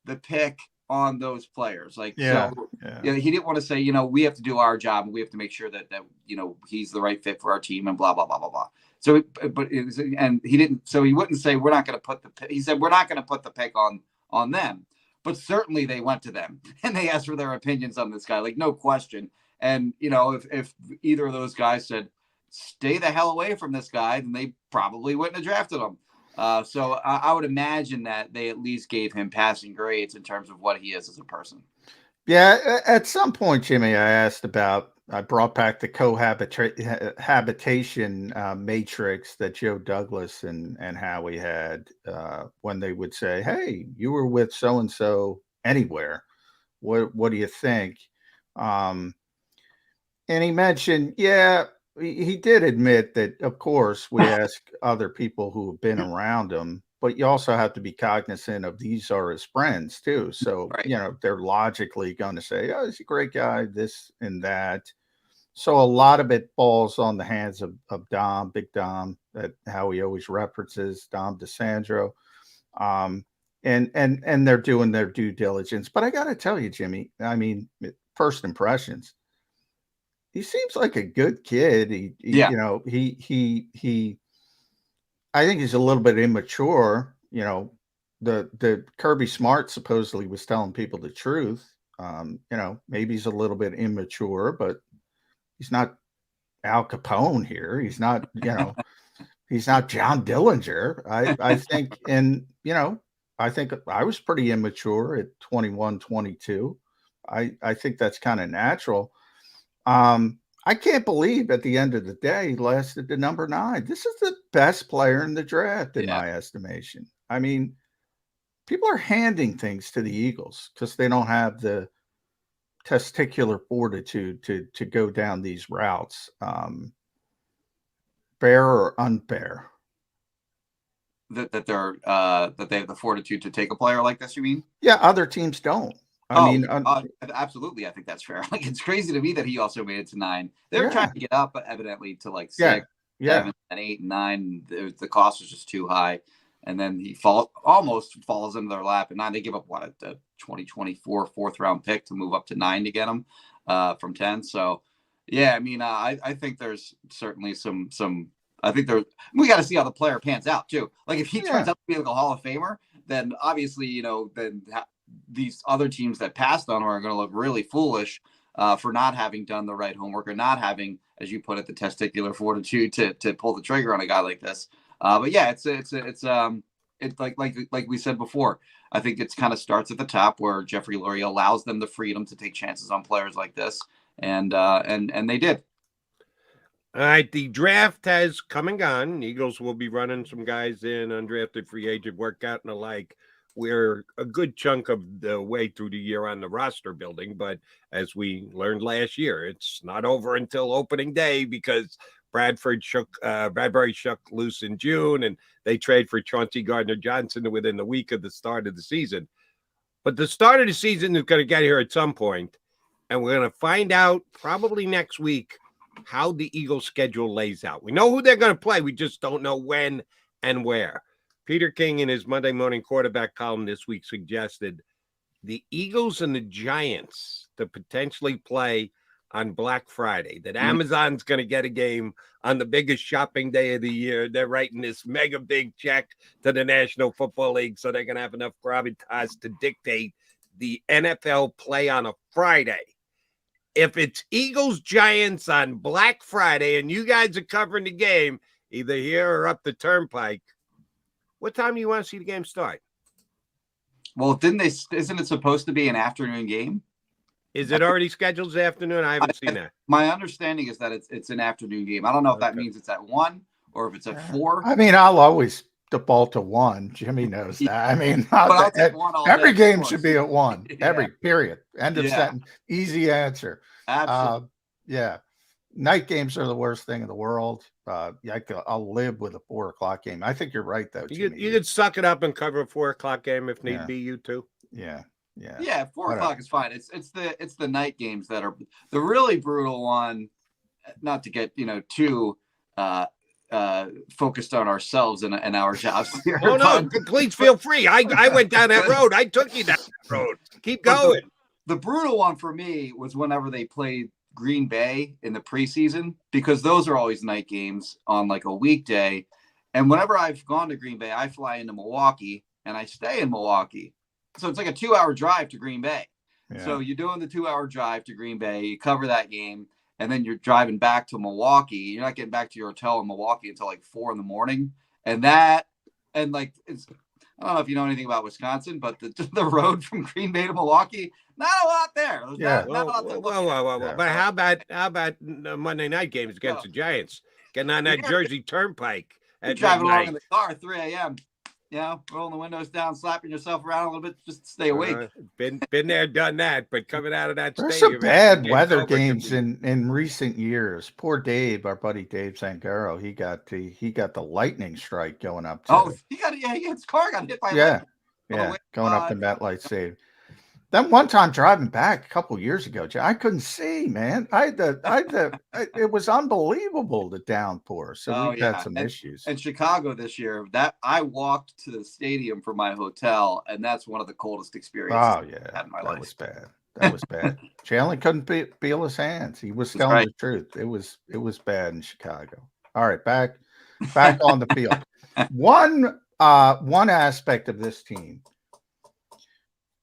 the pick on those players. Like, he didn't want to say, we have to do our job and we have to make sure that he's the right fit for our team and blah, blah, blah, blah, blah. So, he wouldn't say, we're not going to put he said, we're not going to put the pick on them, but certainly they went to them and they asked for their opinions on this guy, like, no question. And, if either of those guys said, stay the hell away from this guy, then they probably wouldn't have drafted him. So I would imagine that they at least gave him passing grades in terms of what he is as a person. Yeah. At some point, Jimmy, I brought back the cohabitation matrix that Joe Douglas and Howie had when they would say, hey, you were with so-and-so anywhere. What do you think? And he mentioned, he did admit that, of course, we ask other people who have been around him, but you also have to be cognizant of these are his friends too. So, they're logically going to say, oh, he's a great guy, this and that. So a lot of it falls on the hands of Dom, Big Dom, that how he always references Dom DeSandro. And they're doing their due diligence. But I got to tell you, Jimmy, I mean, first impressions, he seems like a good kid. I think he's a little bit immature. The Kirby Smart supposedly was telling people the truth. Maybe he's a little bit immature, but he's not Al Capone here. He's not, he's not John Dillinger. I think, and, I think I was pretty immature at 21, 22. I think that's kind of natural. I can't believe at the end of the day he lasted to number 9. This is the best player in the draft, in my estimation. I mean, people are handing things to the Eagles because they don't have the testicular fortitude to go down these routes. Fair or unfair? That they have the fortitude to take a player like this, you mean? Yeah, other teams don't. I mean, absolutely. I think that's fair. Like, it's crazy to me that he also made it to 9. They were trying to get up, but evidently to like 6, 7, and 8, and 9. The cost was just too high. And then he almost falls into their lap. And 9, they give up a 2024 4th round pick to move up to 9 to get him from 10. So, yeah, I mean, I think there's certainly some. I think we got to see how the player pans out too. Like, if he turns out to be like a Hall of Famer, then obviously, these other teams that passed on him are going to look really foolish for not having done the right homework or not having, as you put it, the testicular fortitude to pull the trigger on a guy like this. But yeah, it's like we said before. I think it's kind of starts at the top where Jeffrey Lurie allows them the freedom to take chances on players like this, and they did. All right, the draft has come and gone. Eagles will be running some guys in, undrafted free agent workout and the like. We're a good chunk of the way through the year on the roster building, but as we learned last year, it's not over until opening day because Bradbury shook loose in June, and they trade for Chauncey Gardner-Johnson within the week of the start of the season. But the start of the season is going to get here at some point, and we're going to find out probably next week how the Eagles' schedule lays out. We know who they're going to play. We just don't know when and where. Peter King, in his Monday Morning Quarterback column this week, suggested the Eagles and the Giants to potentially play on Black Friday, that Amazon's going to get a game on the biggest shopping day of the year. They're writing this mega big check to the National Football League, so they're going to have enough gravitas to dictate the NFL play on a Friday. If it's Eagles Giants on Black Friday and you guys are covering the game, either here or up the turnpike, what time do you want to see the game start? Well, isn't it supposed to be an afternoon game? Is it already scheduled this afternoon? I haven't seen that. My understanding is that it's an afternoon game. I don't know if that means it's at 1 or if it's at 4. I mean, I'll always default to 1. Jimmy knows that. I mean, every game should be at 1. Every period. End of sentence. Easy answer. Absolutely. Yeah. Night games are the worst thing in the world. I'll live with a 4 o'clock game. I think you're right, though. You could suck it up and cover a 4 o'clock game if need Yeah. be. You too. Yeah. 4 o'clock is fine. It's the night games that are the really brutal one. Not to get too focused on ourselves and our jobs here. Oh no, please feel free. I went down that road. I took you down that road. Keep going. The brutal one for me was whenever they played Green Bay in the preseason, because those are always night games on like a weekday. And whenever I've gone to Green Bay, I fly into Milwaukee and I stay in Milwaukee. So it's like a 2-hour drive to Green Bay. Yeah. So you're doing the 2-hour drive to Green Bay, you cover that game, and then you're driving back to Milwaukee. You're not getting back to your hotel in Milwaukee until like 4 a.m. And it's, I don't know if you know anything about Wisconsin, but the road from Green Bay to Milwaukee, not a lot there. There's not a lot to look at. But how about Monday night games against the Giants? Getting on that Jersey Turnpike at driving midnight. along in the car at 3 a.m. Rolling the windows down, slapping yourself around a little bit just to stay awake. Been there, done that. But coming out of that There's stadium, some bad weather games in recent years. Poor Dave, our buddy Dave Zangaro, he got the lightning strike going up. His car got hit by lightning. Going up to MetLife Stadium. Then one time driving back a couple years ago, I couldn't see, man. It was unbelievable, the downpour. So we've had some issues. And Chicago this year, that I walked to the stadium from my hotel, and that's one of the coldest experiences I've had in my life. That was bad. Jalen couldn't feel his hands. He was telling the truth. It was bad in Chicago. All right, back on the field. One aspect of this team.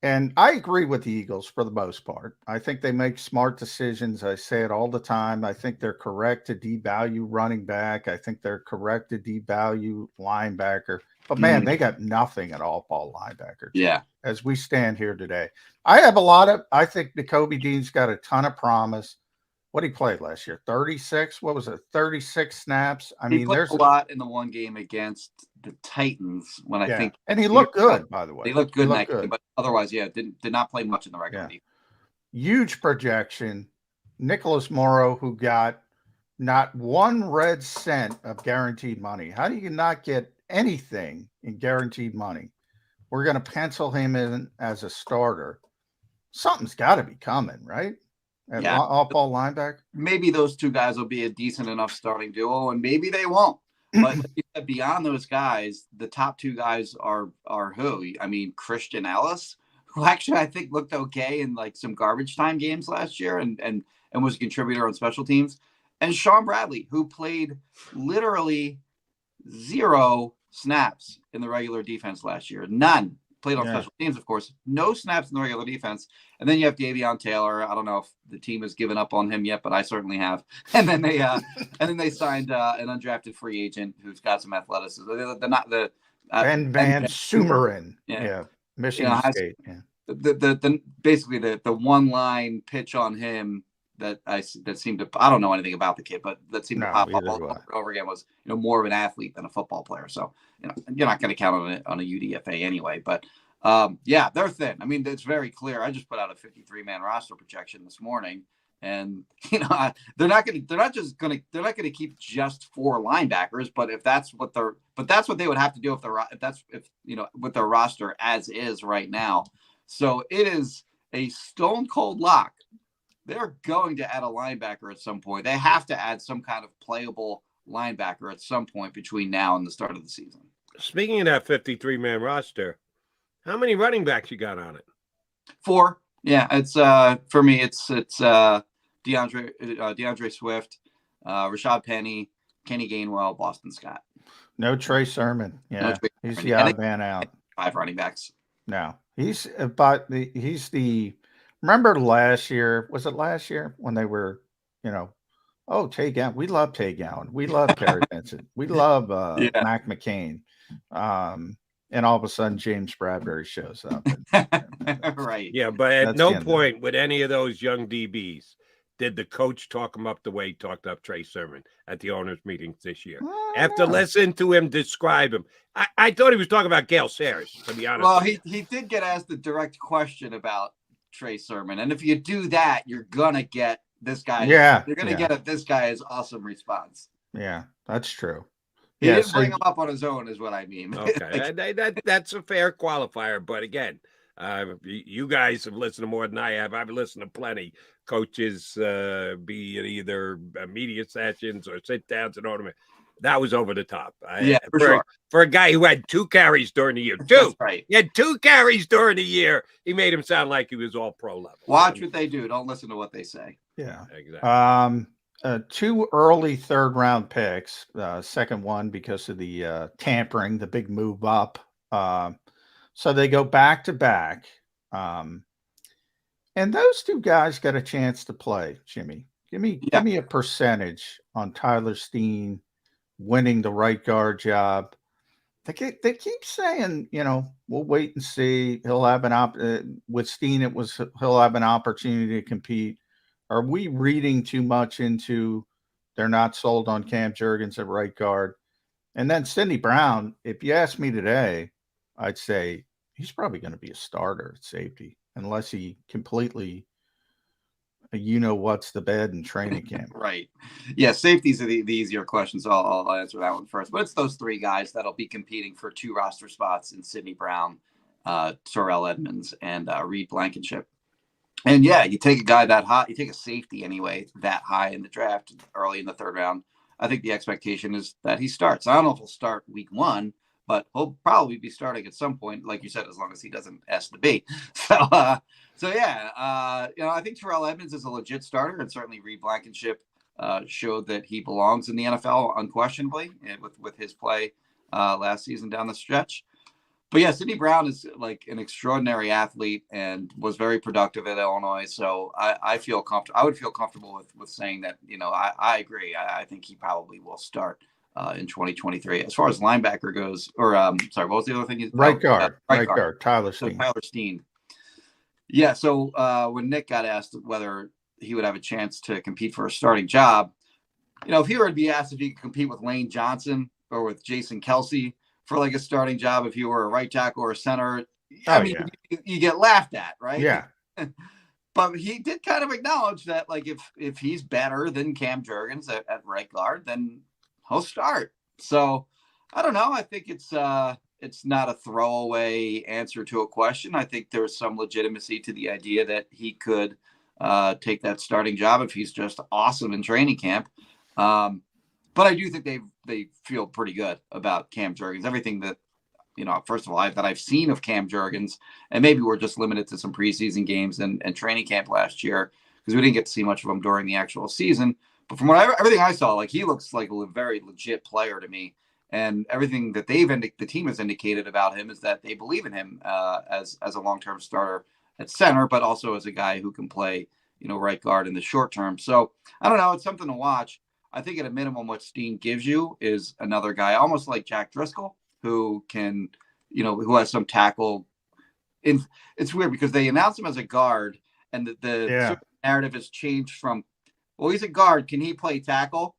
And I agree with the Eagles for the most part. I think they make smart decisions. I say it all the time. I think they're correct to devalue running back. I think they're correct to devalue linebacker. But, man, they got nothing at all ball linebacker. Yeah. As we stand here today. I think Nakobe Dean's got a ton of promise. What did he play last year? 36? What was it? 36 snaps? He played a lot in the one game against the Titans when I think. And he looked good, by the way. He looked good in that game, but otherwise, did not play much in the regular game. Huge projection. Nicholas Morrow, who got not one red cent of guaranteed money. How do you not get anything in guaranteed money? We're going to pencil him in as a starter. Something's got to be coming, right? Off-ball linebacker. Maybe those two guys will be a decent enough starting duo, and maybe they won't. But beyond those guys, the top two guys are who? I mean, Christian Ellis, who actually I think looked okay in like some garbage time games last year, and was a contributor on special teams, and Sean Bradley, who played literally 0 snaps in the regular defense last year. None. Played on special teams, of course. No snaps in the regular defense. And then you have Davion Taylor. I don't know if the team has given up on him yet, but I certainly have. And then they signed an undrafted free agent who's got some athleticism. They're not the Ben Van Sumeren. Michigan State. Basically the one line pitch on him that seemed to, I don't know anything about the kid, but that seemed to pop up over again was more of an athlete than a football player. So you're not going to count on a UDFA anyway. But they're thin. I mean, it's very clear. I just put out a 53-man roster projection this morning, and they're not going to keep just 4 linebackers. But that's what they would have to do with their roster as is right now. So it is a stone cold lock. They're going to add a linebacker at some point. They have to add some kind of playable linebacker at some point between now and the start of the season. Speaking of that 53-man roster, how many running backs you got on it? 4. Yeah, it's for me. It's DeAndre Swift, Rashad Penny, Kenny Gainwell, Boston Scott. No Trey Sermon. Yeah, he's the odd man out. 5 running backs. No, he's the. Remember last year? Was it last year when they were, Tay Gowan? We love Tay Gowan. We love Kerry Vincent. We love Mac McCain. And all of a sudden, James Bradbury shows up. Right. Yeah, but at no point with any of those young DBs did the coach talk him up the way he talked up Trey Sermon at the owners' meetings this year. After listening to him describe him, I thought he was talking about Gale Sayers, to be honest. Well, he did get asked a direct question about Trey Sermon, and if you do that, you're gonna get this guy. Yeah, You're gonna get this guy is awesome response. Yeah, that's true. He didn't bring him up on his own, is what I mean. Okay, that's a fair qualifier. But again, you guys have listened to more than I have. I've listened to plenty. Coaches, be it either media sessions or sit downs and ornament. That was over the top. For a guy who had 2 carries during the year. That's right. He had 2 carries during the year. He made him sound like he was all pro level. Watch what they do. Don't listen to what they say. Yeah, exactly. 2 early 3rd round picks. Second one because of the tampering, the big move up. So they go back to back. And those 2 guys got a chance to play. Jimmy, give me a percentage on Tyler Steen winning the right guard job. They keep saying, we'll wait and see. He'll have with Steen. He'll have an opportunity to compete. Are we reading too much into they're not sold on Cam Jurgens at right guard? And then Sidney Brown, if you ask me today, I'd say he's probably going to be a starter at safety unless he completely, what's the bed in training camp. Right. Yeah, safeties are the easier questions. So I'll answer that one first. But it's those 3 guys that'll be competing for 2 roster spots in Sidney Brown, Terrell Edmonds, and Reed Blankenship. And yeah, you take a guy that high, you take a safety anyway, that high in the draft, early in the 3rd round. I think the expectation is that he starts. I don't know if he'll start week 1, but he'll probably be starting at some point, like you said, as long as he doesn't S the B. So yeah, I think Terrell Edmonds is a legit starter, and certainly Reed Blankenship showed that he belongs in the NFL unquestionably with his play last season down the stretch. But yeah, Sidney Brown is like an extraordinary athlete and was very productive at Illinois. So I feel comfortable. I would feel comfortable with saying that, I agree. I think he probably will start in 2023. As far as linebacker goes, or sorry, what was the other thing? Right guard, Tyler Steen. So Tyler Steen. Yeah. So when Nick got asked whether he would have a chance to compete for a starting job, if he were to be asked if he could compete with Lane Johnson or with Jason Kelsey for like a starting job, if you were a right tackle or a center, you get laughed at, right? Yeah. But he did kind of acknowledge that, like, if he's better than Cam Jurgens at right guard, then he'll start. So I don't know. I think it's not a throwaway answer to a question. I think there's some legitimacy to the idea that he could take that starting job if he's just awesome in training camp. But I do think they feel pretty good about Cam Jurgens. Everything that, first of all, that I've seen of Cam Jurgens, and maybe we're just limited to some preseason games and training camp last year because we didn't get to see much of him during the actual season. But from everything I saw, like, he looks like a very legit player to me. And everything that the team has indicated about him is that they believe in him as a long-term starter at center, but also as a guy who can play, right guard in the short term. So I don't know. It's something to watch. I think at a minimum, what Steen gives you is another guy, almost like Jack Driscoll, who can, who has some tackle. It's weird because they announce him as a guard, and the narrative has changed from, well, he's a guard. Can he play tackle?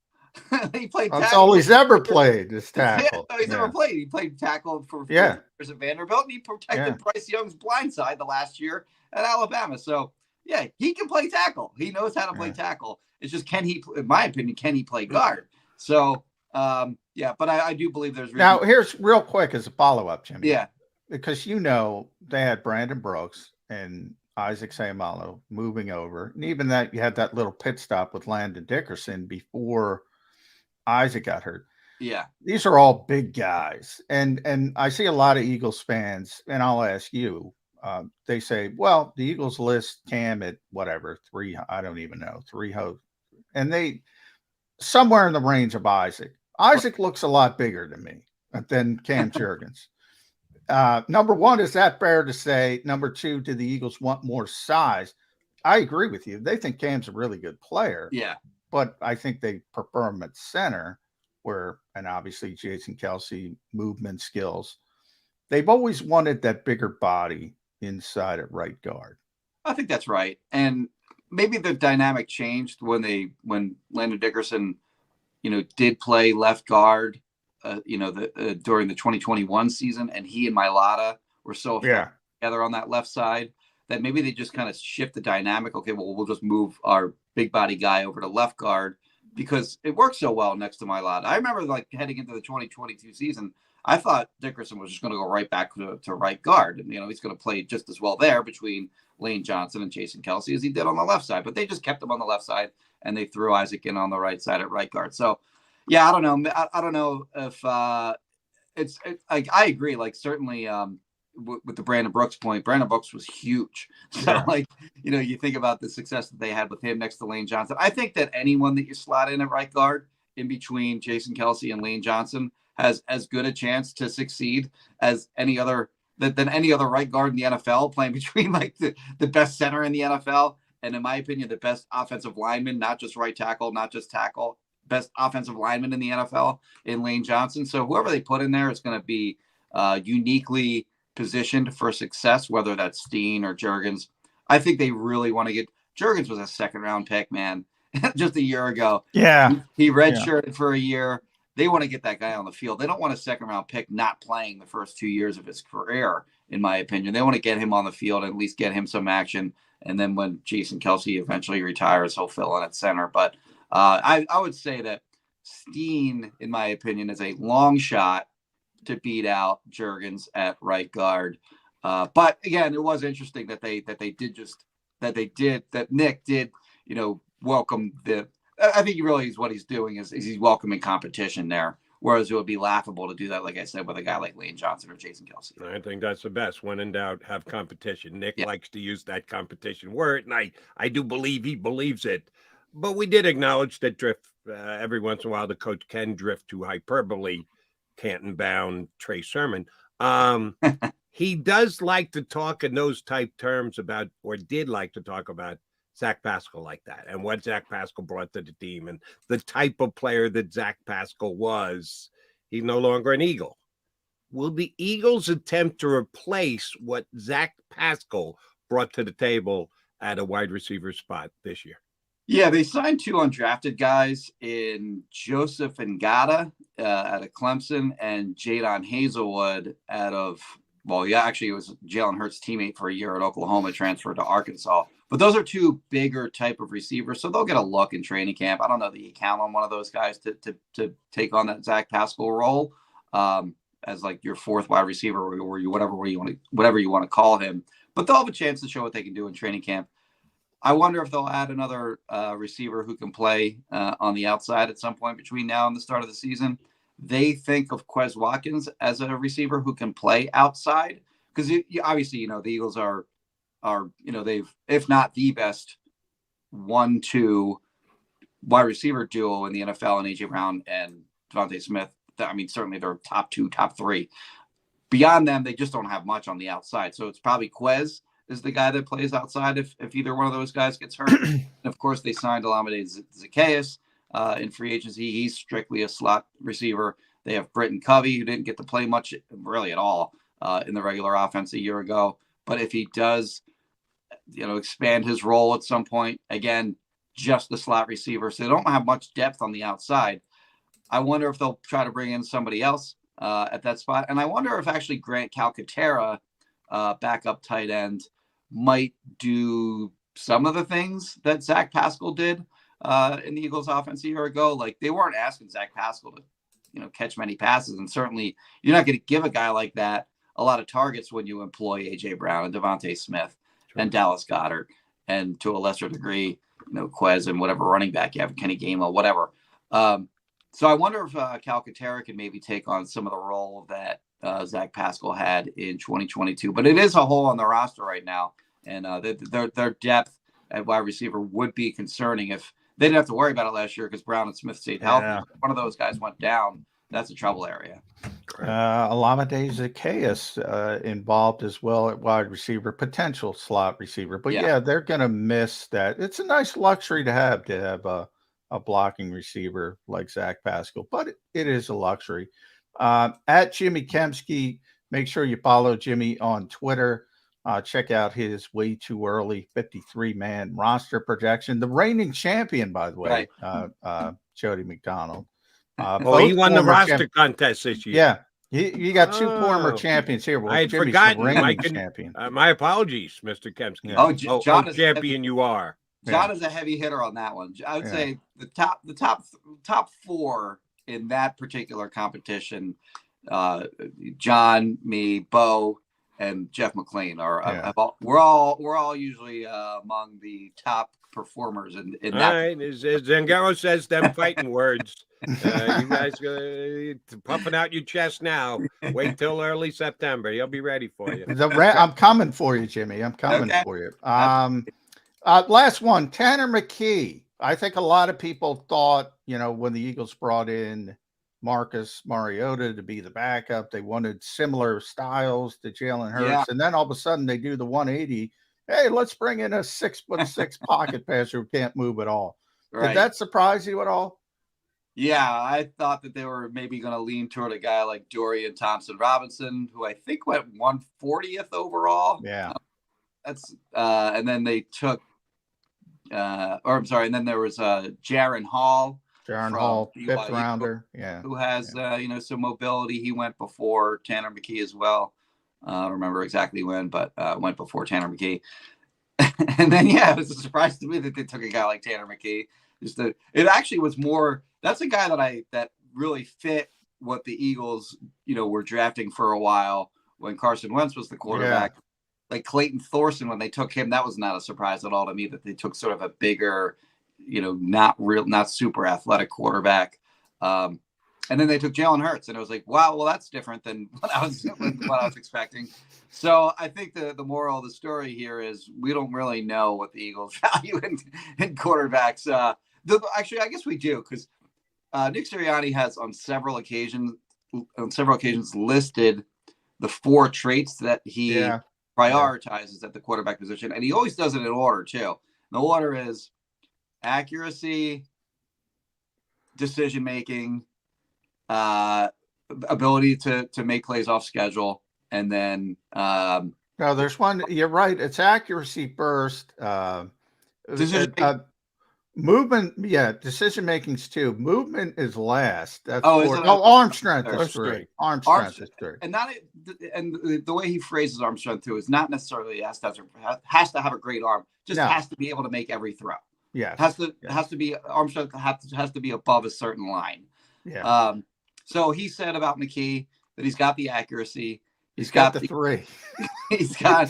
He played. That's all he's ever played is tackle. Yeah, he's ever played. He played tackle for years at Vanderbilt, and he protected Bryce Young's blind side the last year at Alabama. So yeah, he can play tackle. He knows how to play tackle. It's just, in my opinion, can he play guard? So, but I do believe there's now. Here's real quick as a follow up, Jimmy. Yeah, because they had Brandon Brooks and Isaac Seumalo moving over, and even that you had that little pit stop with Landon Dickerson before Isaac got hurt. Yeah, these are all big guys, and I see a lot of Eagles fans, and I'll ask you. They say, well, the Eagles list Cam at whatever 3. I don't even know 3 hosts. And they somewhere in the range of Isaac. Isaac looks a lot bigger to me than Cam Jurgens. Number one, is that fair to say? Number 2, do the Eagles want more size? I agree with you. They think Cam's a really good player. Yeah. But I think they prefer him at center, and obviously Jason Kelsey, movement skills. They've always wanted that bigger body inside at right guard. I think that's right. And maybe the dynamic changed when Landon Dickerson, did play left guard, during the 2021 season, and he and Mailata were so together on that left side that maybe they just kind of shift the dynamic. Okay, well, we'll just move our big body guy over to left guard because it works so well next to Mailata. I remember like heading into the 2022 season, I thought Dickerson was just going to go right back to right guard. And, he's going to play just as well there between Lane Johnson and Jason Kelsey as he did on the left side. But they just kept him on the left side, and they threw Isaac in on the right side at right guard. So, yeah, I don't know. I don't know if it's like I agree. Like, certainly with the Brandon Brooks point, Brandon Brooks was huge. So, you think about the success that they had with him next to Lane Johnson. I think that anyone that you slot in at right guard in between Jason Kelsey and Lane Johnson has as good a chance to succeed as any other right guard in the NFL, playing between like the best center in the NFL. And in my opinion, the best offensive lineman, not just right tackle, not just tackle, best offensive lineman in the NFL in Lane Johnson. So whoever they put in there is going to be uniquely positioned for success, whether that's Steen or Juergens. I think they really want to get Juergens was a 2nd round pick, man, just a year ago. Yeah. He redshirted for a year. They want to get that guy on the field. They don't want a 2nd round pick not playing the first 2 years of his career, in my opinion. They want to get him on the field and at least get him some action. And then when Jason Kelsey eventually retires, he'll fill in at center. But I would say that Steen, in my opinion, is a long shot to beat out Juergens at right guard. But again, it was interesting that Nick did, welcome the. I think what he's doing is he's welcoming competition there. Whereas it would be laughable to do that, like I said, with a guy like Lane Johnson or Jason Kelsey. I think that's the best. When in doubt, have competition. Nick likes to use that competition word, and I do believe he believes it. But we did acknowledge that drift every once in a while. The coach can drift to hyperbole. Canton-bound Trey Sermon. He does like to talk in those type terms about, or did like to talk about, Zach Pascal like that and what Zach Pascal brought to the team and the type of player that Zach Pascal was. He's no longer an Eagle. Will the Eagles attempt to replace what Zach Pascal brought to the table at a wide receiver spot this year? Yeah, they signed 2 undrafted guys in Joseph Ngata out of Clemson and Jadon Hazelwood out of, it was Jalen Hurts' teammate for a year at Oklahoma, transferred to Arkansas. But those are 2 bigger type of receivers, so they'll get a look in training camp. I don't know that you count on one of those guys to take on that Zach Pascal role as like your 4th wide receiver or whatever you want to call him. But they'll have a chance to show what they can do in training camp. I wonder if they'll add another receiver who can play on the outside at some point between now and the start of the season. They think of Quez Watkins as a receiver who can play outside because obviously, the Eagles are they've, if not the best 1-2 wide receiver duo in the NFL, and AJ Brown and Devontae Smith. Certainly they're top 2, top 3. Beyond them, they just don't have much on the outside. So it's probably Quez is the guy that plays outside if either one of those guys gets hurt. And of course, they signed Olamide Zaccheaus in free agency. He's strictly a slot receiver. They have Britton Covey, who didn't get to play much really at all in the regular offense a year ago. But if he does, expand his role at some point, again, just the slot receiver. So they don't have much depth on the outside. I wonder if they'll try to bring in somebody else at that spot. And I wonder if actually Grant Calcaterra, backup tight end, might do some of the things that Zach Pascal did in the Eagles offense a year ago. Like, they weren't asking Zach Pascal to, catch many passes. And certainly you're not going to give a guy like that a lot of targets when you employ AJ Brown and Devontae Smith and Dallas Goedert, and to a lesser degree, Quez and whatever running back you have, Kenny Gainwell, whatever. So I wonder if Calcaterra can maybe take on some of the role that Zach Pascal had in 2022. But it is a hole on the roster right now, and their depth at wide receiver would be concerning. If they didn't have to worry about it last year because Brown and Smith stayed healthy. Yeah. One of those guys went down. That's a trouble area. Olamide Zaccheaus involved as well at wide receiver, potential slot receiver. But yeah, they're going to miss that. It's a nice luxury to have a blocking receiver like Zach Pascal, but it is a luxury. At Jimmy Kempski, make sure you follow Jimmy on Twitter. Check out his way too early 53-man roster projection. The reigning champion, by the way, right. Jody McDonald. He won the roster contest this year. Yeah. You got 2 former champions here. Well, I had Jimmy's forgotten. the reigning champion. My apologies, Mr. Kempski. Yeah. John is champion you are. John is a heavy hitter on that one. I would say the top four in that particular competition, John, me, Bo, and Jeff McLean we're all usually among the top performers in that. All right, as Zangaro says, them fighting words. You guys puffing out your chest now. Wait till early September. He'll be ready for you. I'm coming for you, Jimmy. I'm coming for you. Last one, Tanner McKee. I think a lot of people thought, when the Eagles brought in Marcus Mariota to be the backup, they wanted similar styles to Jalen Hurts, and then all of a sudden they do the 180. Hey, let's bring in a 6'6" pocket passer who can't move at all. Right. Did that surprise you at all? Yeah, I thought that they were maybe going to lean toward a guy like Dorian Thompson-Robinson, who I think went 140th overall. Yeah, and then they took, and then there was Jaron Hall. Jaron Hall, fifth rounder, who has some mobility. He went before Tanner McKee as well. I don't remember exactly when, but went before Tanner McKee. And then it was a surprise to me that they took a guy like Tanner McKee. It actually was more. That's a guy that really fit what the Eagles were drafting for a while when Carson Wentz was the quarterback. Yeah. Like Clayton Thorson, when they took him, that was not a surprise at all to me that they took sort of a bigger, not super athletic quarterback. And then they took Jalen Hurts, and it was like, wow, well, that's different than what I was expecting. So I think the moral of the story here is we don't really know what the Eagles value in quarterbacks. Actually, I guess we do, because Nick Sirianni has on several occasions listed the 4 traits that he prioritizes at the quarterback position, and he always does it in order too. The order is accuracy, decision making, ability to make plays off schedule, and then no, there's one. You're right. It's accuracy first. Movement, decision making's 2. Movement is last. That's 4. Arm strength is 3. Arm strength is 3. And the way he phrases arm strength too is not necessarily has to have a great arm. Just has to be able to make every throw. Yeah, has to be arm strength has to be above a certain line. Yeah. So he said about McKee that he's got the accuracy. He's got the 3. He's got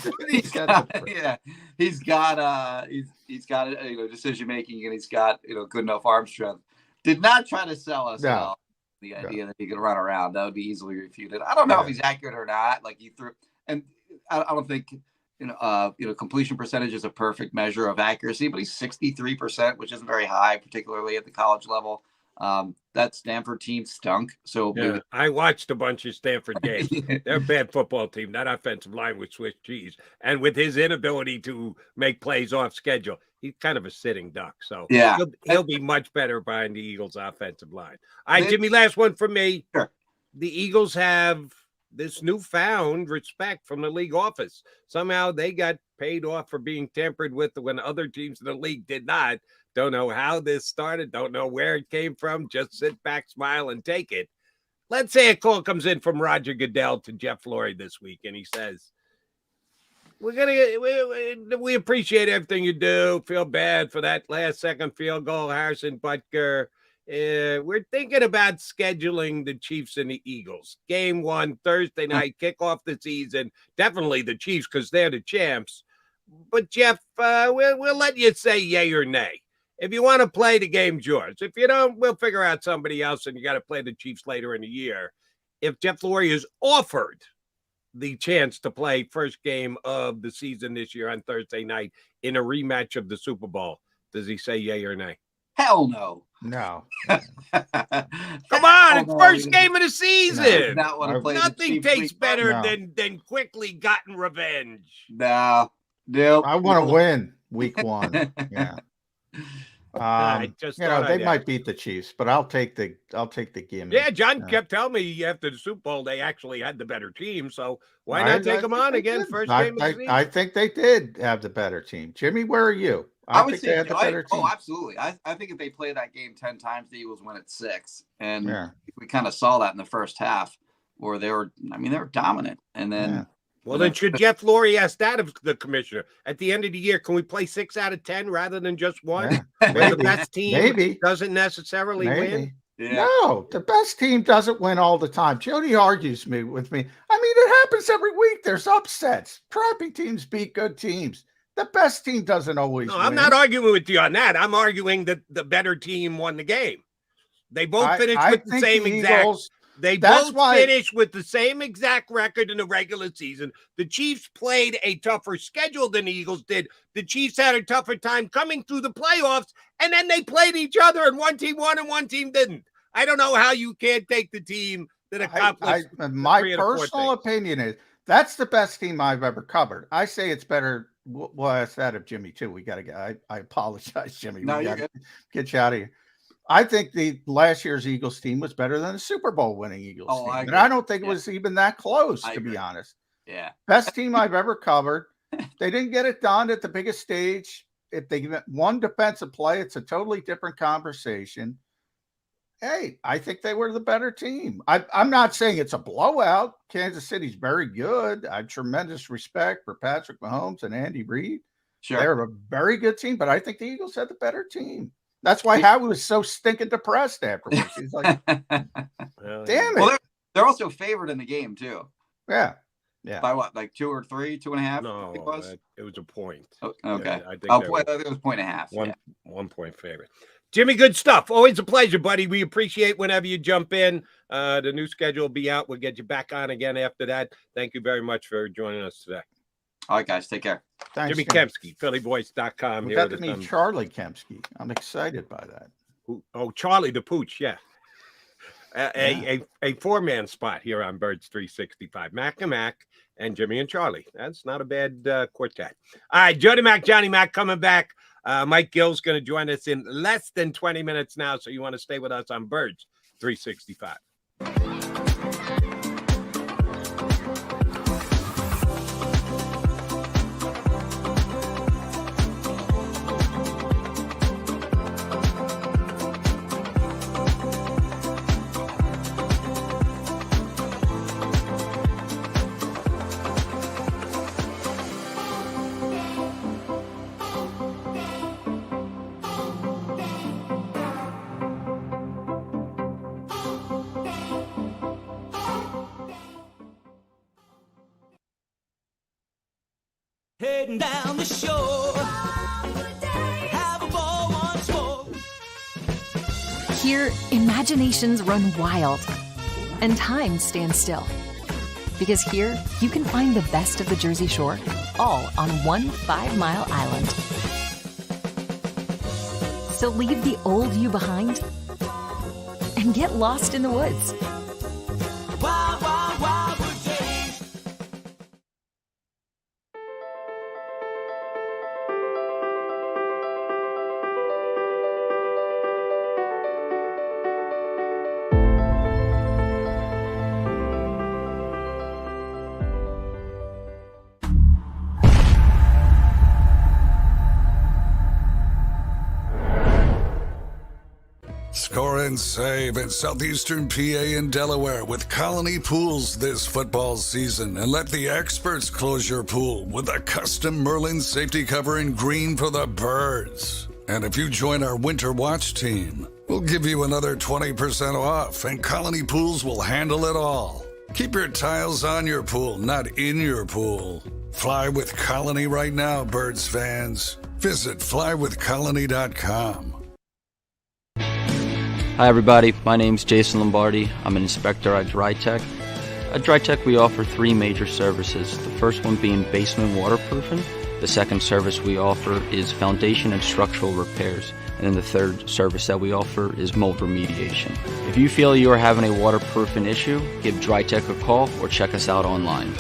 decision making, and he's got good enough arm strength. Did not try to sell us at all the idea that he could run around. That would be easily refuted. I don't know if he's accurate or not. Like he threw, and I don't think completion percentage is a perfect measure of accuracy, but he's 63%, which isn't very high, particularly at the college level. That Stanford team stunk. So I watched a bunch of Stanford games. They're a bad football team. That offensive line was Swiss cheese. And with his inability to make plays off schedule, he's kind of a sitting duck. So he'll be much better behind the Eagles' offensive line. All right, Jimmy, last one from me. Sure. The Eagles have this newfound respect from the league office. Somehow they got paid off for being tampered with when other teams in the league did not. Don't know how this started. Don't know where it came from. Just sit back, smile, and take it. Let's say a call comes in from Roger Goodell to Jeff Lurie this week, and he says, we appreciate everything you do. Feel bad for that last-second field goal, Harrison Butker. We're thinking about scheduling the Chiefs and the Eagles. Game 1, Thursday night, kick off the season. Definitely the Chiefs because they're the champs. But, Jeff, we'll let you say yay or nay. If you want to play, the game's yours. If you don't, we'll figure out somebody else, and you got to play the Chiefs later in the year. If Jeff Lurie is offered the chance to play first game of the season this year on Thursday night in a rematch of the Super Bowl, does he say yay or nay? Hell no. No. Come on, it's first game of the season. Nothing tastes better than quickly gotten revenge. No. I want to win week 1. Yeah. They might beat the Chiefs, but I'll take the gimme. Yeah, John kept telling me after the Super Bowl they actually had the better team, so why not take them on again first game of the season? I think they did have the better team. Jimmy, where are you? I would think they had the better team. Oh, absolutely. I think if they play that game 10 times, the Eagles win at 6, and we kind of saw that in the first half, where they were dominant, and then Well, then should Jeff Lurie ask that of the commissioner at the end of the year? Can we play 6 out of 10 rather than just 1? Yeah, Where the best team doesn't necessarily win? Yeah. No, the best team doesn't win all the time. Jody argues with me. I mean, it happens every week. There's upsets. Crappy teams beat good teams. The best team doesn't always win. I'm not arguing with you on that. I'm arguing that the better team won the game. They both finished with the same exact. They both finished with the same exact record in the regular season. The Chiefs played a tougher schedule than the Eagles did. The Chiefs had a tougher time coming through the playoffs, and then they played each other, and one team won and one team didn't. I don't know how you can't take the team that accomplished. My personal opinion is that's the best team I've ever covered. I say it's better. Well, that's that of Jimmy too. We got to get. I apologize, Jimmy. No, we you're got to good. get you out of here. I think the last year's Eagles team was better than the Super Bowl winning Eagles team. And I don't think it was even that close, to be honest. Yeah. Best team I've ever covered. They didn't get it done at the biggest stage. If they get one defensive play, it's a totally different conversation. Hey, I think they were the better team. I'm not saying it's a blowout. Kansas City's very good. I have tremendous respect for Patrick Mahomes and Andy Reid. Sure. They're a very good team, but I think the Eagles had the better team. That's why Howie was so stinking depressed afterwards. He's like, damn it. Well, they're also favored in the game, too. Yeah. Yeah. By what, like 2 or 3, 2.5? No, it was a point. Oh, okay. Yeah, I think it was 1.5. 1 point favorite. Jimmy, good stuff. Always a pleasure, buddy. We appreciate whenever you jump in. The new schedule will be out. We'll get you back on again after that. Thank you very much for joining us today. All right, guys. Take care. Thanks, Jimmy Kempski, PhillyVoice.com. We got to meet Charlie Kempski. I'm excited by that. Oh, Charlie the Pooch, yeah. A 4-man spot here on Birds 365. Mac and Mac and Jimmy and Charlie. That's not a bad quartet. All right, Jody Mac, Johnny Mac coming back. Mike Gill's going to join us in less than 20 minutes now, so you want to stay with us on Birds 365. Heading down the shore, have a ball once more. Here, imaginations run wild and time stands still. Because here, you can find the best of the Jersey Shore, all on one 5-mile island. So leave the old you behind and get lost in the woods. Wild, wild, wild wood days. Score and save at Southeastern PA and Delaware with Colony Pools this football season, and let the experts close your pool with a custom Merlin safety cover in green for the birds. And if you join our Winter Watch team, we'll give you another 20% off, and Colony Pools will handle it all. Keep your tiles on your pool, not in your pool. Fly with Colony right now, Birds fans. Visit flywithcolony.com. Hi everybody, my name's Jason Lombardi. I'm an inspector at DryTech. At DryTech we offer 3 major services, the first one being basement waterproofing, the second service we offer is foundation and structural repairs, and then the third service that we offer is mold remediation. If you feel you are having a waterproofing issue, give DryTech a call or check us out online.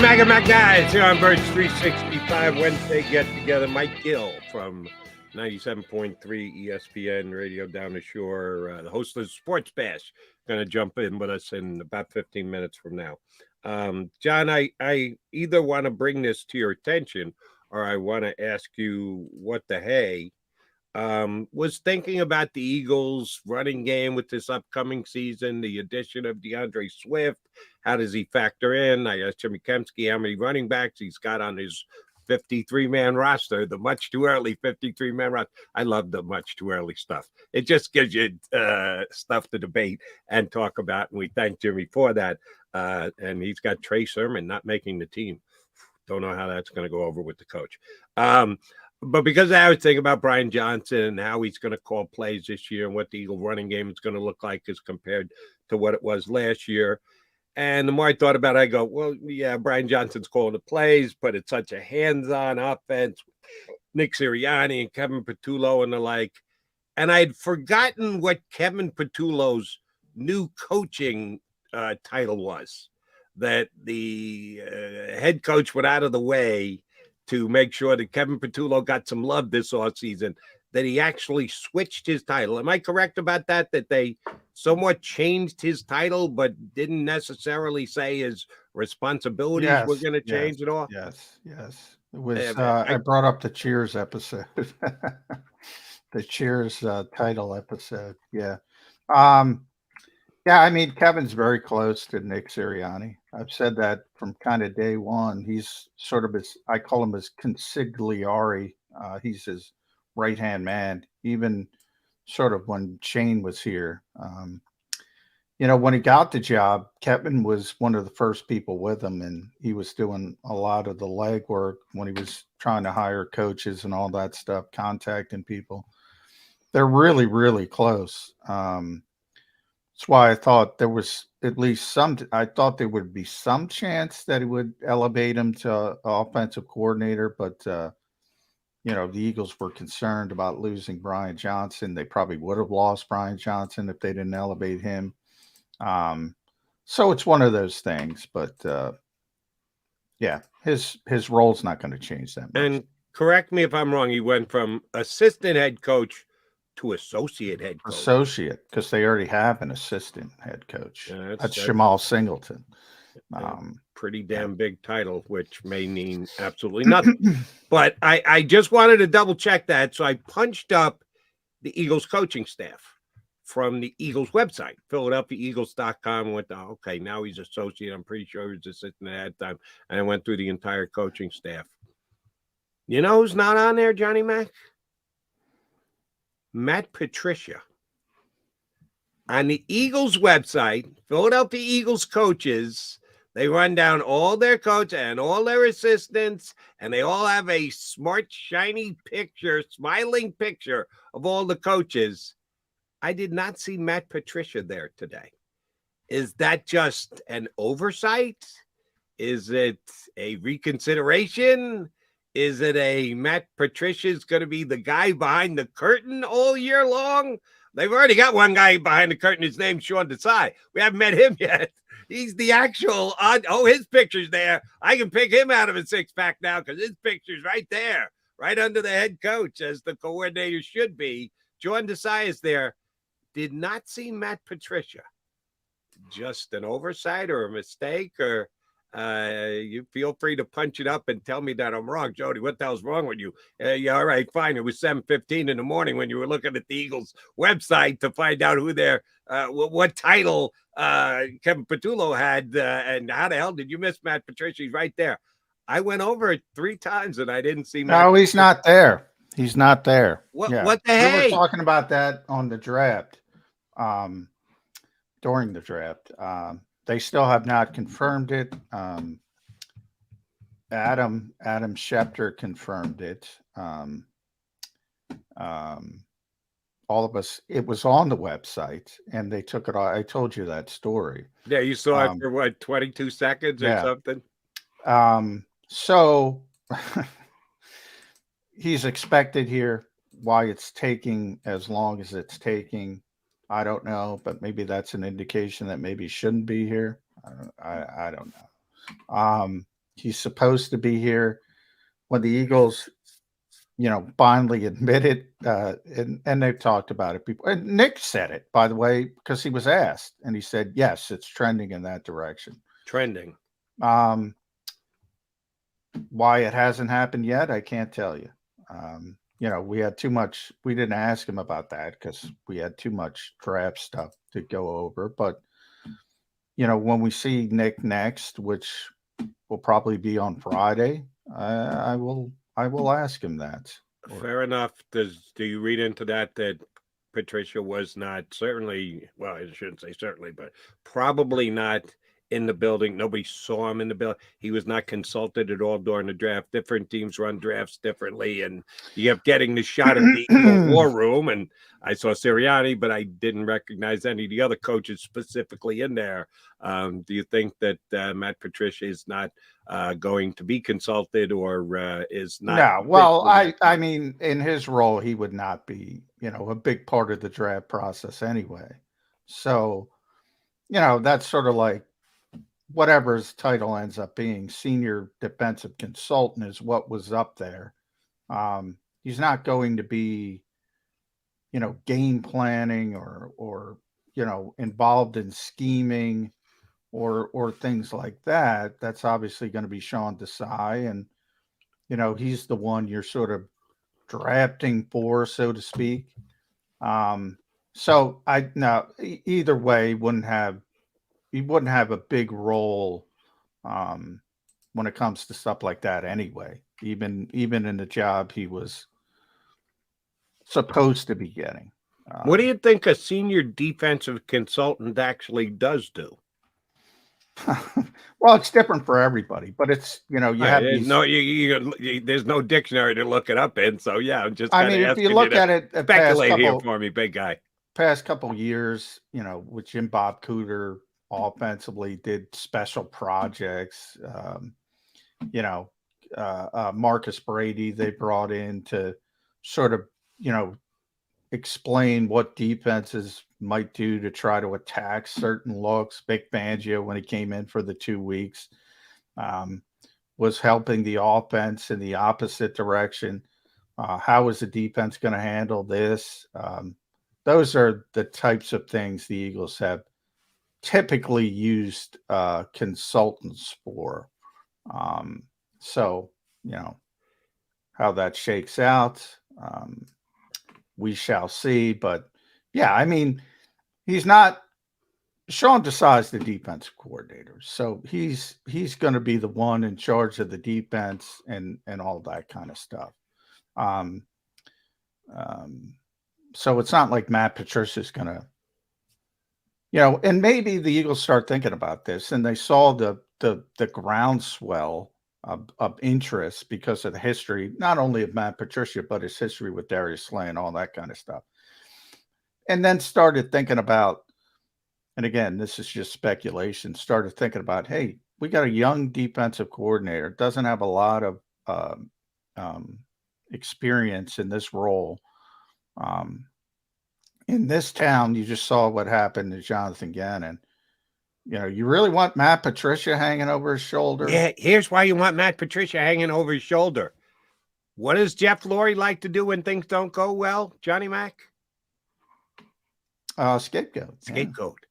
Mac and Mac guys here on Birds 365 Wednesday get together. Mike Gill from 97.3 ESPN Radio down the shore, the host of Sports Bash, going to jump in with us in about 15 minutes from now. John, I either want to bring this to your attention or I want to ask you what the hey. Was thinking about the Eagles running game with this upcoming season, the addition of DeAndre Swift. How does he factor in? I asked Jimmy Kempski how many running backs he's got on his 53-man roster, the much too early 53-man roster. I love the much too early stuff. It just gives you stuff to debate and talk about, and we thank Jimmy for that. And he's got Trey Sermon not making the team. Don't know how that's going to go over with the coach. But because I was thinking about Brian Johnson and how he's going to call plays this year and what the Eagle running game is going to look like as compared to what it was last year. And the more I thought about it, I go, well, yeah, Brian Johnson's calling the plays, but it's such a hands-on offense. Nick Sirianni and Kevin Patullo and the like. And I'd forgotten what Kevin Patullo's new coaching title was, that the head coach went out of the way to make sure that Kevin Patullo got some love this offseason, that he actually switched his title. Am I correct about that? That they somewhat changed his title, but didn't necessarily say his responsibilities were going to change at all? Yes. It was, I brought up the Cheers episode, the Cheers title episode. Yeah. Yeah, I mean, Kevin's very close to Nick Sirianni. I've said that from kind of day one. He's sort of I call him his consigliere. He's his right-hand man, even sort of when Shane was here. When he got the job, Kevin was one of the first people with him, and he was doing a lot of the legwork when he was trying to hire coaches and all that stuff, contacting people. They're really, really close. That's why I thought there was at least I thought there would be some chance that he would elevate him to offensive coordinator, but the Eagles were concerned about losing Brian Johnson. They probably would have lost Brian Johnson if they didn't elevate him. So it's one of those things, but yeah, his role's not going to change that much. And correct me if I'm wrong, he went from assistant head coach to associate head coach. Associate, because they already have an assistant head coach. Yeah, that's Jamal Singleton. Pretty damn big title, which may mean absolutely nothing. But I just wanted to double check that. So I punched up the Eagles coaching staff from the Eagles website, PhiladelphiaEagles.com, and went to, okay, now he's associate. I'm pretty sure he's assistant at that time. And I went through the entire coaching staff. You know who's not on there, Johnny Mac? Matt Patricia. On the Eagles website, Philadelphia Eagles coaches, they run down all their coaches and all their assistants, and they all have a smart, shiny picture, smiling picture of all the coaches. I did not see Matt Patricia there today. Is that just an oversight? Is it a reconsideration? Is it a Matt Patricia's going to be the guy behind the curtain all year long? They've already got one guy behind the curtain. His name's Sean Desai. We haven't met him yet. He's the actual his picture's there. I can pick him out of a six-pack now because his picture's right there, right under the head coach, as the coordinator should be. Sean Desai is there. Did not see Matt Patricia. Just an oversight or a mistake, or you feel free to punch it up and tell me that I'm wrong. Jody, what the hell's wrong with you? Yeah, all right, fine. It was 7:15 in the morning when you were looking at the Eagles website to find out who what title Kevin Patullo had, and how the hell did you miss Matt Patricia? He's right there. I went over it 3 times and I didn't see Matt. No, he's not there. He's not there. What the heck? We were talking about that on the draft, during the draft. They still have not confirmed it. Adam Schefter confirmed it. All of us, it was on the website and they took it off. I told you that story. Yeah, you saw it for what, 22 seconds or something? So he's expected here. Why it's taking as long as it's taking, I don't know, but maybe that's an indication that maybe he shouldn't be here. I don't know. He's supposed to be here. When the Eagles, finally admitted, and they've talked about it before. And Nick said it, by the way, because he was asked, and he said, yes, it's trending in that direction. Trending. Why it hasn't happened yet, I can't tell you. We had too much. We didn't ask him about that because we had too much draft stuff to go over. But, when we see Nick next, which will probably be on Friday, I will ask him that. Fair enough. Do you read into that Patricia was not certainly, well, I shouldn't say certainly, but probably not in the building. Nobody saw him in the building. He was not consulted at all during the draft. Different teams run drafts differently, and you kept getting the shot of the Eagle war room. And I saw Sirianni, but I didn't recognize any of the other coaches specifically in there. Do you think that Matt Patricia is not going to be consulted or is not? No, well, I mean, in his role, he would not be, a big part of the draft process anyway. So, that's sort of like whatever his title ends up being, senior defensive consultant is what was up there. He's not going to be, game planning or involved in scheming or things like that. That's obviously going to be Sean Desai, and he's the one you're sort of drafting for, so to speak. So either way, he wouldn't have a big role when it comes to stuff like that anyway. Even in the job he was supposed to be getting. What do you think a senior defensive consultant actually does do? Well, it's different for everybody, but it's there's no dictionary to look it up in. So yeah, I'm just. I mean, if you look at it, speculate here for me, big guy. Past couple years, with Jim Bob Cooter offensively did special projects. Marcus Brady they brought in to sort of explain what defenses might do to try to attack certain looks. Vic Fangio, when he came in for the 2 weeks, was helping the offense in the opposite direction. How is the defense going to handle this? Those are the types of things the Eagles have typically used consultants for. So, how that shakes out, we shall see. But yeah, I mean, he's not. Sean Desai's the defensive coordinator, so he's going to be the one in charge of the defense and all that kind of stuff. So it's not like Matt Patricia's going to, and maybe the Eagles start thinking about this, and they saw the groundswell of interest because of the history, not only of Matt Patricia, but his history with Darius Slay and all that kind of stuff. And then started thinking about, and again, this is just speculation, started thinking about, hey, we got a young defensive coordinator, doesn't have a lot of experience in this role. In this town, you just saw what happened to Jonathan Gannon. You really want Matt Patricia hanging over his shoulder? Yeah, here's why you want Matt Patricia hanging over his shoulder. What does Jeff Lurie like to do when things don't go well, Johnny Mac? Scapegoat. Scapegoat. Yeah.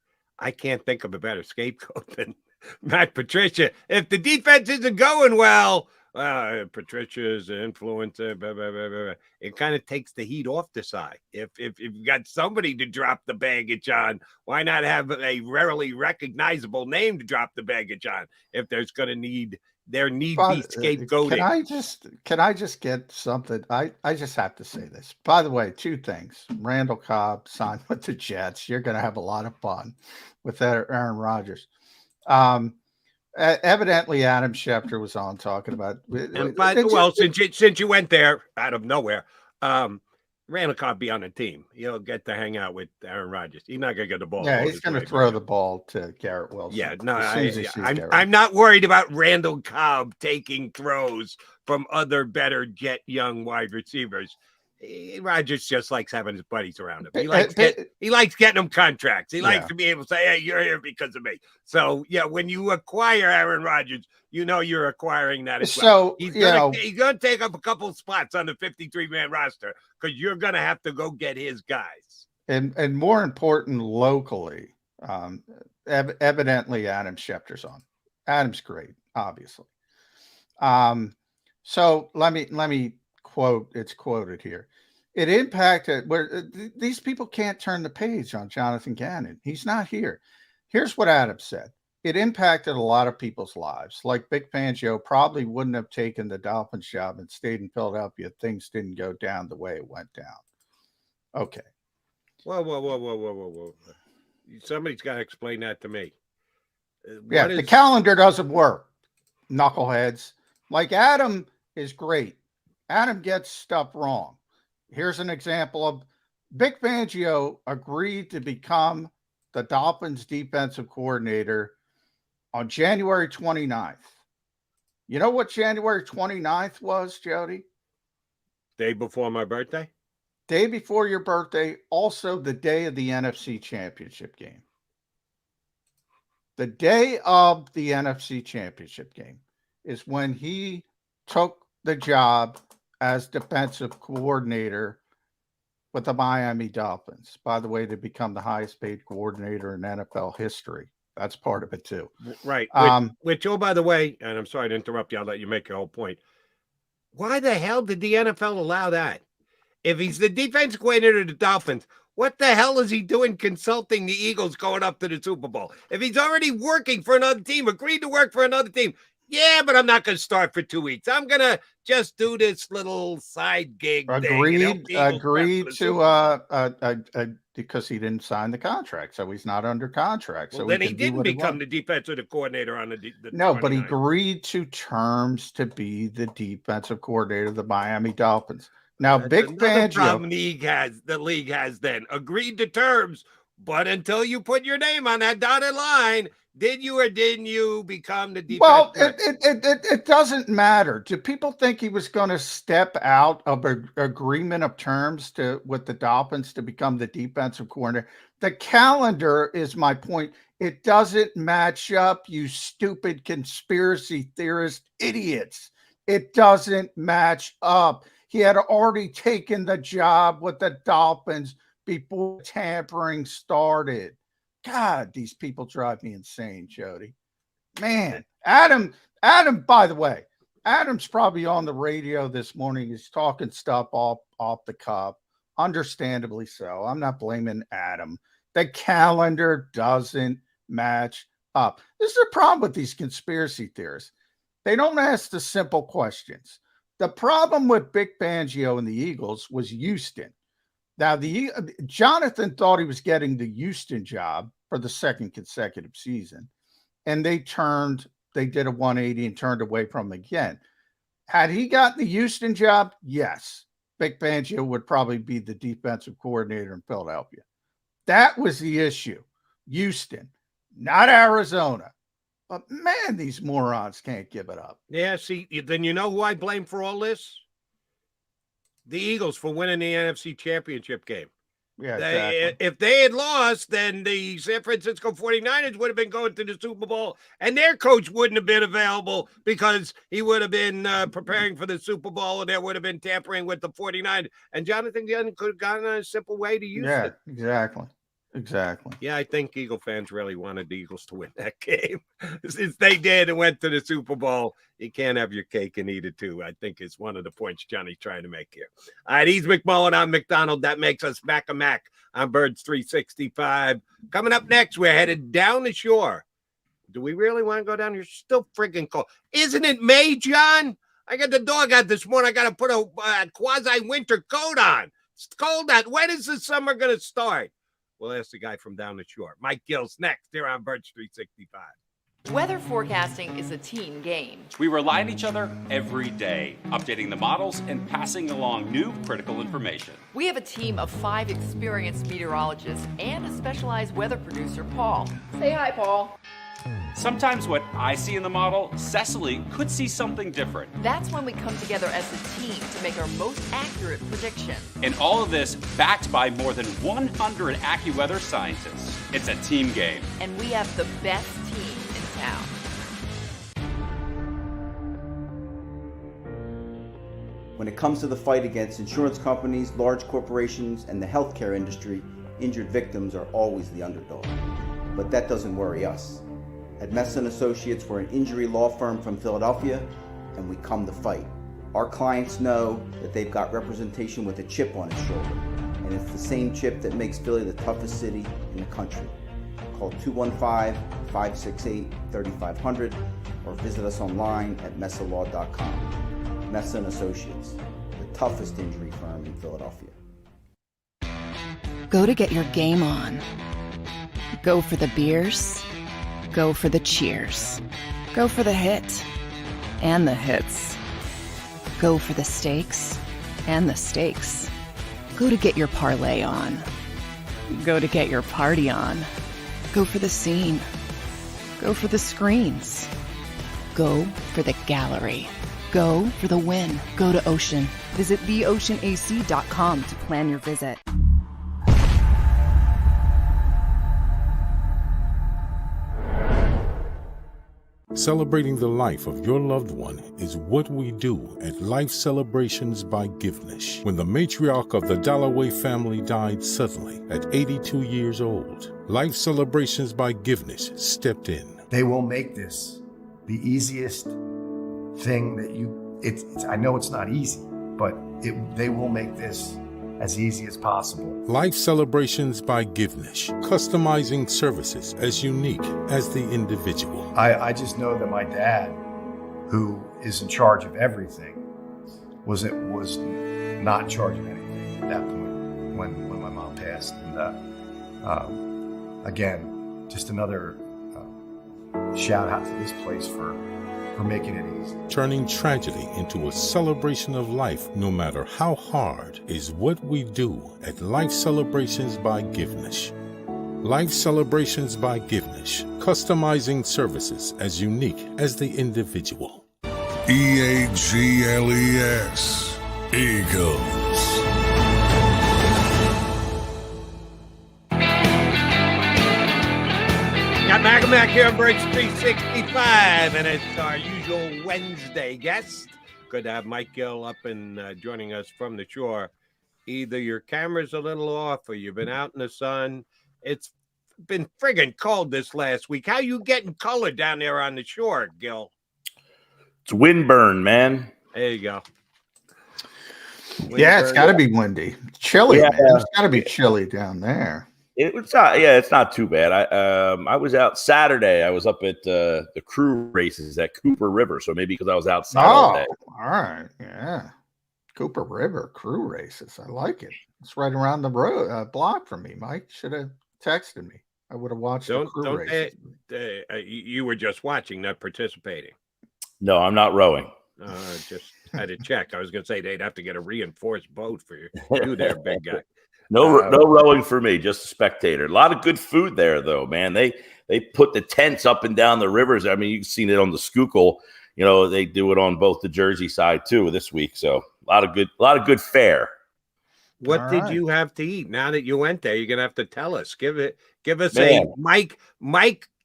I can't think of a better scapegoat than Matt Patricia. If the defense isn't going well, Patricia's influencer, blah, blah, blah, blah. It kind of takes the heat off the side. If you've got somebody to drop the baggage on, why not have a rarely recognizable name to drop the baggage on? If there's going to be scapegoating. Can I just get something? I just have to say this. By the way, 2 things. Randall Cobb signed with the Jets. You're going to have a lot of fun with that, Aaron Rodgers. Evidently, Adam Schefter was on talking about. Since you went there out of nowhere, Randall Cobb be on the team. He'll get to hang out with Aaron Rodgers. He's not going to get the ball. Yeah, he's going to throw the ball to Garrett Wilson. Yeah, no, I'm not worried about Randall Cobb taking throws from other better Jet young wide receivers. Rodgers just likes having his buddies around him. He likes getting them contracts. He likes to be able to say, hey, you're here because of me. So, yeah, when you acquire Aaron Rodgers, you know you're acquiring that as well. He's going to take up a couple of spots on the 53-man roster because you're going to have to go get his guys. And more important, locally, evidently Adam Schefter's on. Adam's great, obviously. So let me quote, it's quoted here. It impacted where these people can't turn the page on Jonathan Gannon. He's not here. Here's what Adam said. It impacted a lot of people's lives. Like Vic Fangio probably wouldn't have taken the Dolphins job and stayed in Philadelphia if things didn't go down the way it went down. Okay. Whoa. Somebody's got to explain that to me. The calendar doesn't work, knuckleheads. Like Adam is great. Adam gets stuff wrong. Here's an example of Vic Fangio agreed to become the Dolphins defensive coordinator on January 29th. You know what January 29th was, Jody? Day before my birthday? Day before your birthday, also the day of the NFC Championship game. The day of the NFC Championship game is when he took the job as defensive coordinator with the Miami Dolphins. By the way, to become the highest paid coordinator in NFL history. That's part of it too. Right. Which, oh, by the way, and I'm sorry to interrupt you, I'll let you make your whole point. Why the hell did the NFL allow that? If he's the defense coordinator of the Dolphins, what the hell is he doing consulting the Eagles going up to the Super Bowl? If he's already working for another team, agreed to work for another team, yeah, but I'm not going to start for 2 weeks. I'm going to just do this little side gig. Agreed because he didn't sign the contract, so he's not under contract. Well, so then he didn't become the defensive coordinator on the no, 29th. but he agreed to terms to be the defensive coordinator of the Miami Dolphins. Now, Big Fangio. Problem the league has then agreed to terms, but until you put your name on that dotted line, did you or didn't you become the defense? Well, it doesn't matter. Do people think he was going to step out of an agreement of terms with the Dolphins to become the defensive coordinator? The calendar is my point. It doesn't match up, you stupid conspiracy theorist idiots. It doesn't match up. He had already taken the job with the Dolphins before tampering started. God, these people drive me insane, Jody. Man, Adam, by the way, Adam's probably on the radio this morning. He's talking stuff off the cuff. Understandably so. I'm not blaming Adam. The calendar doesn't match up. This is the problem with these conspiracy theorists. They don't ask the simple questions. The problem with Vic Fangio and the Eagles was Houston. Now, Jonathan thought he was getting the Houston job for the second consecutive season, and they did a 180 and turned away from him again. Had he gotten the Houston job, yes, Vic Fangio would probably be the defensive coordinator in Philadelphia. That was the issue. Houston, not Arizona. But man, these morons can't give it up. Yeah, see, then you know who I blame for all this? The Eagles for winning the NFC Championship game. Yeah, exactly. If they had lost, then the San Francisco 49ers would have been going to the Super Bowl, and their coach wouldn't have been available because he would have been preparing for the Super Bowl, and there would have been tampering with the 49ers. And Jonathan Gannon could have gotten on a simple way to use it. Yeah, exactly. Yeah, I think Eagle fans really wanted the Eagles to win that game. Since they did and went to the Super Bowl, you can't have your cake and eat it too, I think is one of the points Johnny's trying to make here. All right, he's McMullen. I'm McDonald. That makes us Mac a Mac on Birds 365. Coming up next, we're headed down the shore. Do we really want to go down here? Still freaking cold. Isn't it May, John? I got the dog out this morning. I got to put a quasi-winter coat on. It's cold out. When is the summer going to start? We'll ask the guy from down the shore. Mike Gill's next here on Birds 365. Weather forecasting is a team game. We rely on each other every day, updating the models and passing along new critical information. We have a team of 5 experienced meteorologists and a specialized weather producer, Paul. Say hi, Paul. Sometimes what I see in the model, Cecily could see something different. That's when we come together as a team to make our most accurate prediction. And all of this backed by more than 100 AccuWeather scientists. It's a team game. And we have the best team in town. When it comes to the fight against insurance companies, large corporations, and the healthcare industry, injured victims are always the underdog. But that doesn't worry us. At Messa & Associates, we're an injury law firm from Philadelphia, and we come to fight. Our clients know that they've got representation with a chip on its shoulder, and it's the same chip that makes Philly the toughest city in the country. Call 215-568-3500 or visit us online at messalaw.com. Messa & Associates, the toughest injury firm in Philadelphia. Go to get your game on. Go for the beers. Go for the cheers. Go for the hit and the hits. Go for the stakes and the stakes. Go to get your parlay on. Go to get your party on. Go for the scene. Go for the screens. Go for the gallery. Go for the win. Go to Ocean. Visit theoceanac.com to plan your visit. Celebrating the life of your loved one is what we do at Life Celebrations by Givenish. When the matriarch of the Dalloway family died suddenly at 82 years old, Life Celebrations by Givenish stepped in. They will make this the easiest thing that I know it's not easy, but they will make this as easy as possible. Life Celebrations by Givenish, customizing services as unique as the individual. I just know that my dad, who is in charge of everything, was not in charge of anything at that point when my mom passed. And again, just another shout out to this place for making it easy. Turning tragedy into a celebration of life, no matter how hard, is what we do at Life Celebrations by Givenish. Life Celebrations by Givenish, customizing services as unique as the individual. EAGLES, Eagles. Got Mac here on Breaks 365, and it's our usual Wednesday guest. Good to have Mike Gill up and joining us from the shore. Either your camera's a little off or you've been out in the sun. It's been friggin' cold this last week. How you getting color down there on the shore, Gill? It's windburn, man. There you go. Yeah, it's got to be windy. Chilly, man. It's got to be chilly down there. It's not too bad. I was out Saturday. I was up at the crew races at Cooper River, so maybe because I was outside all day. All right, yeah. Cooper River crew races. I like it. It's right around the road block from me. Mike should have texted me. I would have watched the crew races. You were just watching, not participating. No, I'm not rowing. Just had to check. I was going to say they'd have to get a reinforced boat for you there, big guy. No rowing for me, just a spectator. A lot of good food there, though, man. They put the tents up and down the rivers. I mean, you've seen it on the Schuylkill. You know, they do it on both the Jersey side too this week. So a lot of good fare. What did you have to eat? Now that you went there, you're gonna have to tell us. Give us a Mike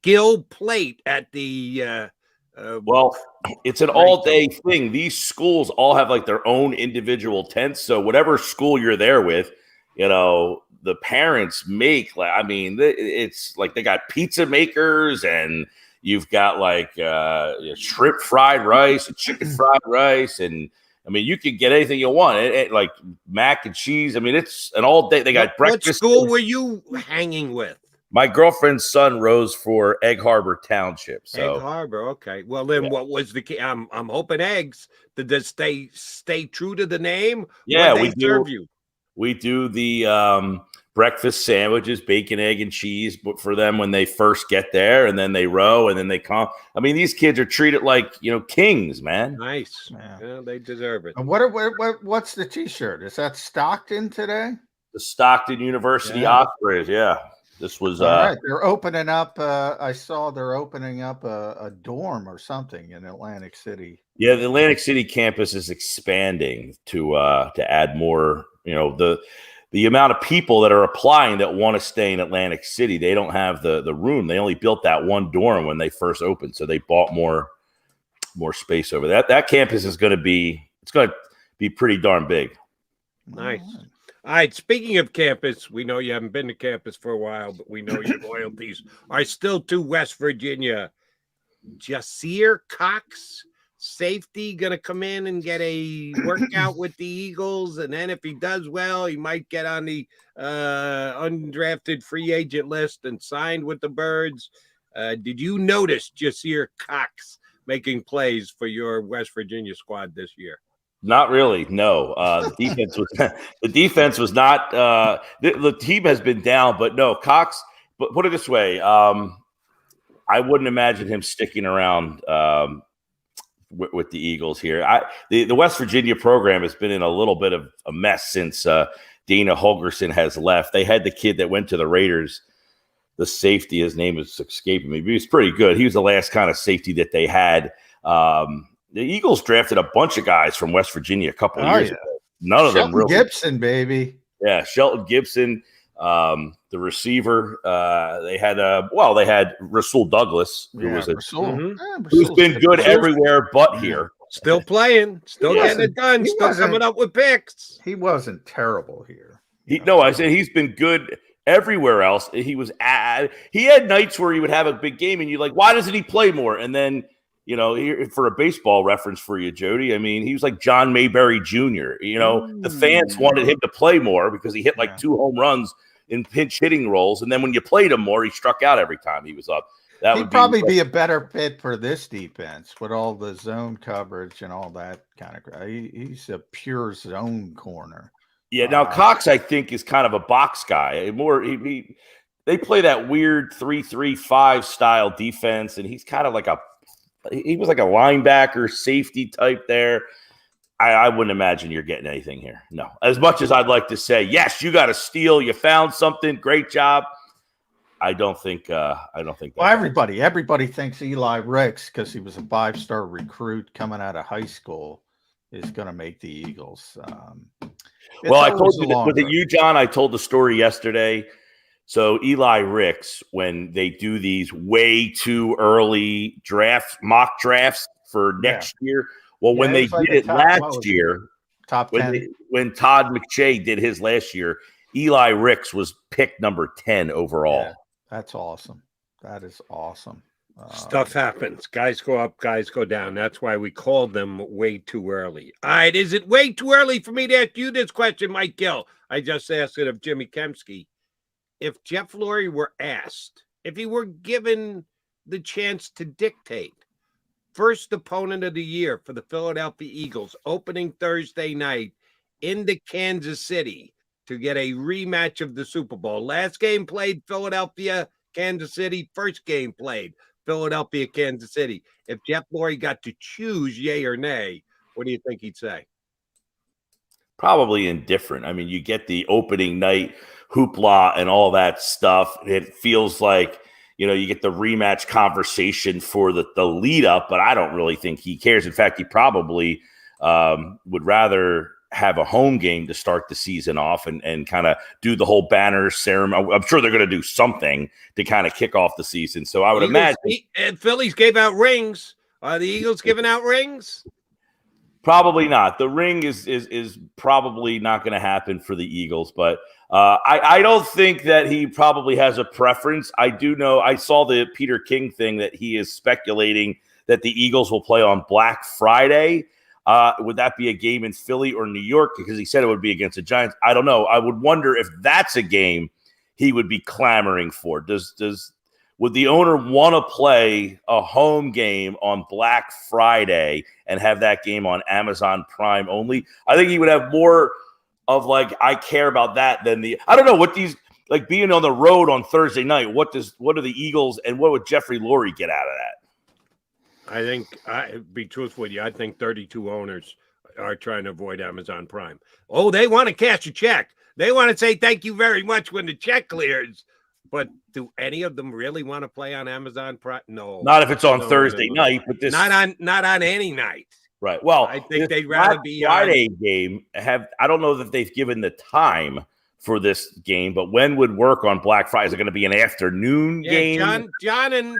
Gill plate at the. Well, it's an all-day thing. These schools all have like their own individual tents. So whatever school you're there with, you know, the parents make, like, I mean, it's like they got pizza makers, and you've got like shrimp fried rice and chicken fried rice, and I mean, you can get anything you want. Like mac and cheese. I mean, it's an all day. They got breakfast. What school were you hanging with? My girlfriend's son rose for Egg Harbor Township. So Egg Harbor, okay. Well, then what was the key? I'm hoping eggs. Did they stay true to the name? Yeah, we serve you. We do the breakfast sandwiches, bacon, egg, and cheese for them when they first get there, and then they row, and then they come. I mean, these kids are treated like, you know, kings, man. Nice. Yeah, they deserve it. And what's the T-shirt? Is that Stockton today? The Stockton University Ospreys, yeah. This was all right. They're opening up. I saw they're opening up a dorm or something in Atlantic City. Yeah, the Atlantic City campus is expanding to add more. You know, the amount of people that are applying that want to stay in Atlantic City, they don't have the room. They only built that one dorm when they first opened, so they bought more space over that. That campus is going to be pretty darn big. Nice. All right. Speaking of campus, we know you haven't been to campus for a while, but we know your loyalties are still to West Virginia. Jasir Cox, safety, going to come in and get a workout with the Eagles. And then if he does well, he might get on the undrafted free agent list and signed with the Birds. Did you notice Jasir Cox making plays for your West Virginia squad this year? Not really. No, the defense was not. The team has been down, but no, Cox. But put it this way, I wouldn't imagine him sticking around with the Eagles here. The West Virginia program has been in a little bit of a mess since Dana Holgerson has left. They had the kid that went to the Raiders, the safety. His name is escaping me, but he was pretty good. He was the last kind of safety that they had. The Eagles drafted a bunch of guys from West Virginia a couple of years ago. None of them really. Gibson, baby. Yeah, Shelton Gibson, the receiver. They had Rasul Douglas, who's been good everywhere but here. Still playing, still getting it done, still coming up with picks. He wasn't terrible here. I said he's been good everywhere else. He had nights where he would have a big game, and you're like, why doesn't he play more? And then, you know, for a baseball reference for you, Jody, I mean, he was like John Mayberry Jr. You know, the fans wanted him to play more because he hit like 2 home runs in pinch hitting roles. And then when you played him more, he struck out every time he was up. He'd probably be a better fit for this defense with all the zone coverage and all that kind of crap. He's a pure zone corner. Yeah, now Cox, I think, is kind of a box guy. They play that weird 3-3-5 style defense, and he's kind of like he was like a linebacker, safety type there. I wouldn't imagine you're getting anything here. No. As much as I'd like to say, yes, you got a steal, you found something, great job. I don't think. Well, everybody thinks Eli Ricks, because he was a 5-star recruit coming out of high school, is going to make the Eagles. Well, I told you, was it you, John? I told the story yesterday. So Eli Ricks, when they do these way too early mock drafts for next year, when they did it last year, top 10. When Todd McShay did his last year, Eli Ricks was picked number 10 overall. Yeah, that's awesome. That is awesome. Stuff happens. Guys go up, guys go down. That's why we called them way too early. All right, is it way too early for me to ask you this question, Mike Gill? I just asked it of Jimmy Kempski. If Jeff Lurie were asked, if he were given the chance to dictate, first opponent of the year for the Philadelphia Eagles, opening Thursday night into Kansas City to get a rematch of the Super Bowl. Last game played Philadelphia, Kansas City. First game played Philadelphia, Kansas City. If Jeff Lurie got to choose yay or nay, what do you think he'd say? Probably indifferent. I mean, you get the opening night hoopla and all that stuff. It feels like, you know, you get the rematch conversation for the lead up, but I don't really think he cares. In fact, he probably would rather have a home game to start the season off and kind of do the whole banner ceremony. I'm sure they're going to do something to kind of kick off the season. So I would imagine. And Phillies gave out rings. Are the Eagles giving out rings? Probably not. The ring is probably not going to happen for the Eagles, but I don't think that he probably has a preference. I do know I saw the Peter King thing that he is speculating that the Eagles will play on Black Friday. Would that be a game in Philly or New York? Because he said it would be against the Giants. I don't know. I would wonder if that's a game he would be clamoring for. Would the owner want to play a home game on Black Friday and have that game on Amazon Prime only? I think he would have more of like, I care about that than I don't know what these, like being on the road on Thursday night. What are the Eagles and what would Jeffrey Lurie get out of that? I think, be truthful with you, I think 32 owners are trying to avoid Amazon Prime. Oh, they want to cash a check. They want to say thank you very much when the check clears. But do any of them really want to play on Amazon Prime? No. Not if it's on No, Thursday no. night, but this not on any night. Right. Well, I think they'd Black rather be Friday game I don't know that they've given the time for this game, but when would work on Black Friday? Is it going to be an afternoon game? John and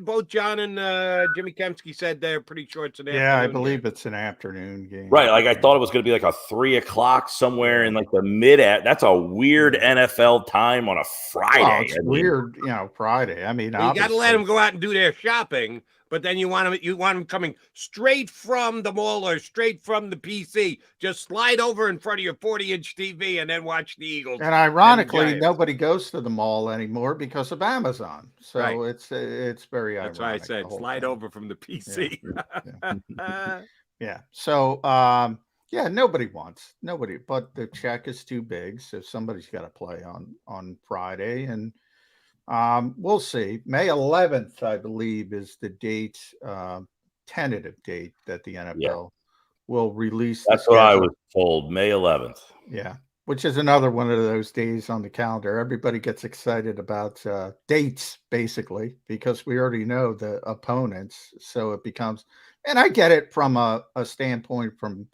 Jimmy Kempski said they're pretty sure it's an afternoon. Yeah, I believe it's an afternoon game. Right. Like I thought it was going to be like a 3 o'clock somewhere in like the mid. That's a weird NFL time on a Friday. Well, it's weird, Friday. I mean, you got to let them go out and do their shopping. But then you want them coming straight from the mall or straight from the PC. Just slide over in front of your 40-inch TV and then watch the Eagles. And ironically, nobody goes to the mall anymore because of Amazon. So it's very ironic. That's why I said slide over from the PC. Yeah. So nobody wants but the check is too big, so somebody's got to play on Friday, and we'll see. May 11th, I believe, is the date, tentative date that the NFL will release. That's what I was told, May 11th. Yeah, which is another one of those days on the calendar. Everybody gets excited about dates, basically, because we already know the opponents. So it becomes, and I get it from a standpoint from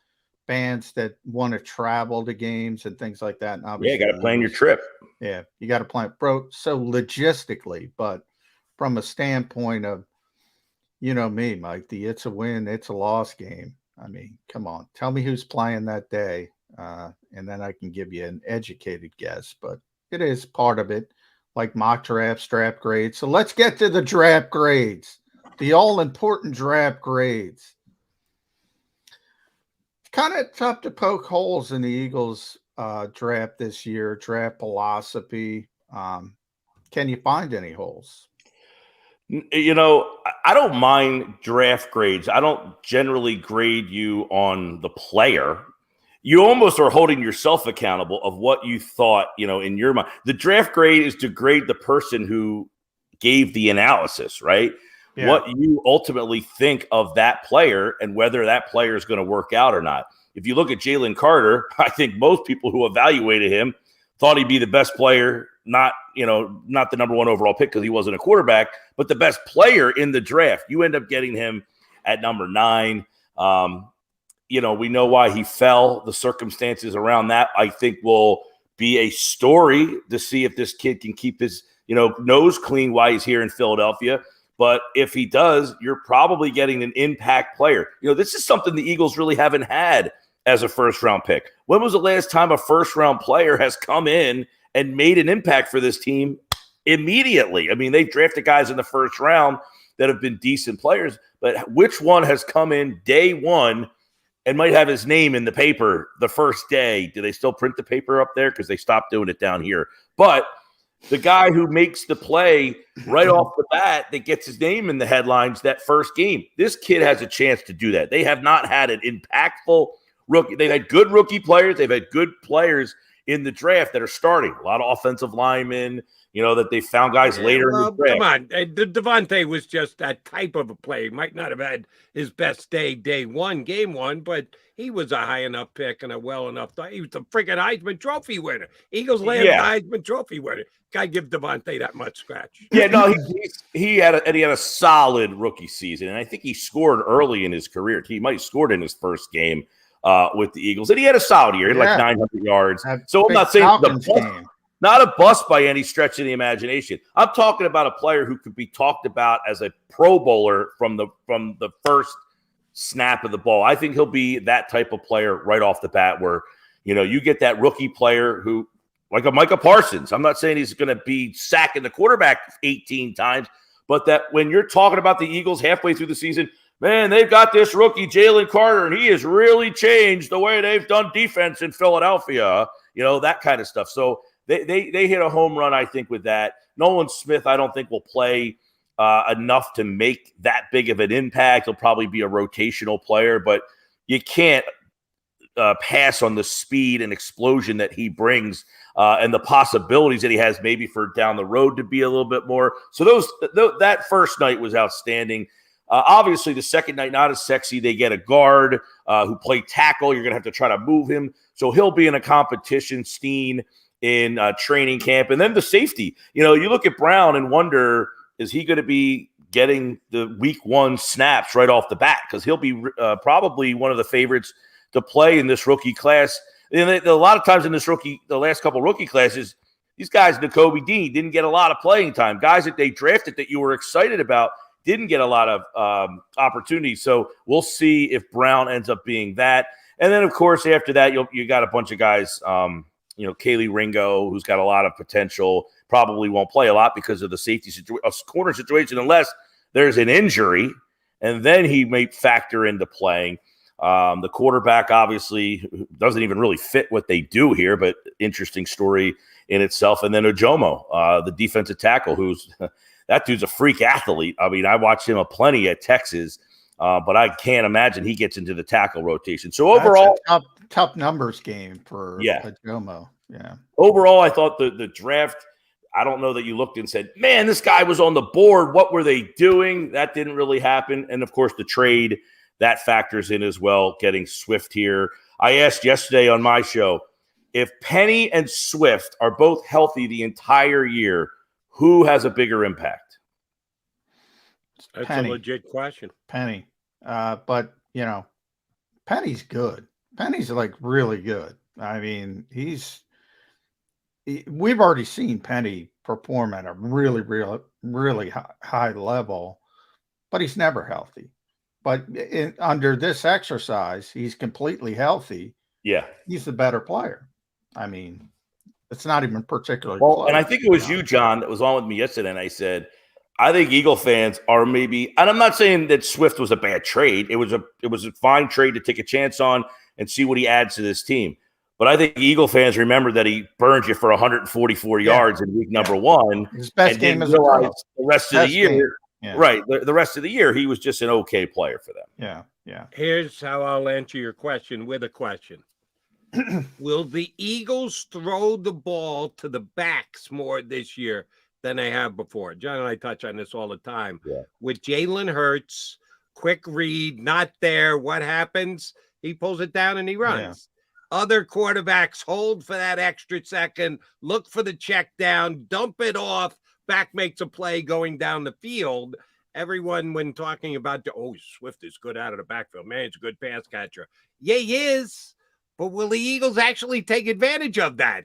fans that want to travel to games and things like that. And obviously, you got to plan your trip. Yeah, you got to plan, bro. So logistically, but from a standpoint of, me, Mike, it's a win, it's a loss game. I mean, come on, tell me who's playing that day, and then I can give you an educated guess. But it is part of it, like mock drafts, draft grades. So let's get to the draft grades, the all-important draft grades. Kind of tough to poke holes in the Eagles draft this year, draft philosophy. Can you find any holes? I don't mind draft grades. I don't generally grade you on the player. You almost are holding yourself accountable of what you thought, in your mind. The draft grade is to grade the person who gave the analysis, right? Yeah. What you ultimately think of that player and whether that player is going to work out or not. If you look at Jalen Carter, I think most people who evaluated him thought he'd be the best player, not the number one overall pick because he wasn't a quarterback, but the best player in the draft. You end up getting him at number 9. We know why he fell. The circumstances around that, I think, will be a story to see if this kid can keep his, nose clean while he's here in Philadelphia. But if he does, you're probably getting an impact player. This is something the Eagles really haven't had as a first-round pick. When was the last time a first-round player has come in and made an impact for this team immediately? I mean, they've drafted guys in the first round that have been decent players, but which one has come in day one and might have his name in the paper the first day? Do they still print the paper up there? Because they stopped doing it down here. But the guy who makes the play right off the bat that gets his name in the headlines that first game, this kid has a chance to do that. They have not had an impactful rookie. They've had good rookie players. They've had good players in the draft that are starting. A lot of offensive linemen, that they found guys later in the draft. Come on. Devontae was just that type of a player. He might not have had his best day one, game one, but he was a high enough pick and a well enough. He was the freaking Heisman Trophy winner. Eagles land Heisman Trophy winner. Gotta give Devontae that much scratch. Yeah, no, he had a solid rookie season, and I think he scored early in his career. He might have scored in his first game with the Eagles, and he had a solid year. He had like 900 yards. So I'm not saying not a bust by any stretch of the imagination. I'm talking about a player who could be talked about as a Pro Bowler from the first snap of the ball. I think he'll be that type of player right off the bat where, you get that rookie player who, like a Micah Parsons. I'm not saying he's going to be sacking the quarterback 18 times, but that when you're talking about the Eagles halfway through the season, man, they've got this rookie, Jalen Carter, and he has really changed the way they've done defense in Philadelphia, that kind of stuff. So they hit a home run, I think, with that. Nolan Smith, I don't think, will play enough to make that big of an impact. He'll probably be a rotational player, but you can't pass on the speed and explosion that he brings and the possibilities that he has maybe for down the road to be a little bit more. So that first night was outstanding. Obviously, the second night, not as sexy. They get a guard who played tackle. You're going to have to try to move him. So he'll be in a competition, Steen, in training camp. And then the safety. You look at Brown and wonder, is he going to be getting the week 1 snaps right off the bat? Because he'll be probably one of the favorites to play in this rookie class. And a lot of times in the last couple rookie classes, these guys, Nakobe Dean, didn't get a lot of playing time. Guys that they drafted that you were excited about didn't get a lot of opportunities. So we'll see if Brown ends up being that. And then, of course, after that, you got a bunch of guys, Kaylee Ringo, who's got a lot of potential, probably won't play a lot because of the safety corner situation, unless there's an injury, and then he may factor into playing. The quarterback obviously doesn't even really fit what they do here, but interesting story in itself. And then Ojomo, the defensive tackle, that dude's a freak athlete. I mean, I watched him plenty at Texas, but I can't imagine he gets into the tackle rotation. So overall, that's a tough numbers game for Ojomo. Yeah. Overall, I thought the draft, I don't know that you looked and said, man, this guy was on the board. What were they doing? That didn't really happen. And of course, the trade, that factors in as well, getting Swift here. I asked yesterday on my show, if Penny and Swift are both healthy the entire year, who has a bigger impact? That's Penny. a legit question. Penny. But, Penny's good. Penny's like really good. I mean, we've already seen Penny perform at a really, really, really high level, but he's never healthy. But under this exercise, he's completely healthy. Yeah. He's the better player. I mean, it's not even particularly well, close. and I think it was you, John, that was on with me yesterday, and I said, I think Eagle fans are maybe, and I'm not saying that Swift was a bad trade. It was a fine trade to take a chance on and see what he adds to this team. But I think Eagle fans remember that he burned you for 144 yards in week number 1. His best game as a realize pro. the rest of the year. Yeah. Right. The rest of the year, he was just an okay player for them. Yeah. Yeah. Here's how I'll answer your question with a question. Will the Eagles throw the ball to the backs more this year than they have before? John and I touch on this all the time. Yeah. With Jalen Hurts, quick read, not there. What happens? He pulls it down and he runs. Yeah. Other quarterbacks hold for that extra second, look for the check down, dump it off. Back makes a play going down the field. Everyone, when talking about, Swift is good out of the backfield. Man, he's a good pass catcher. Yeah, he is. But will the Eagles actually take advantage of that?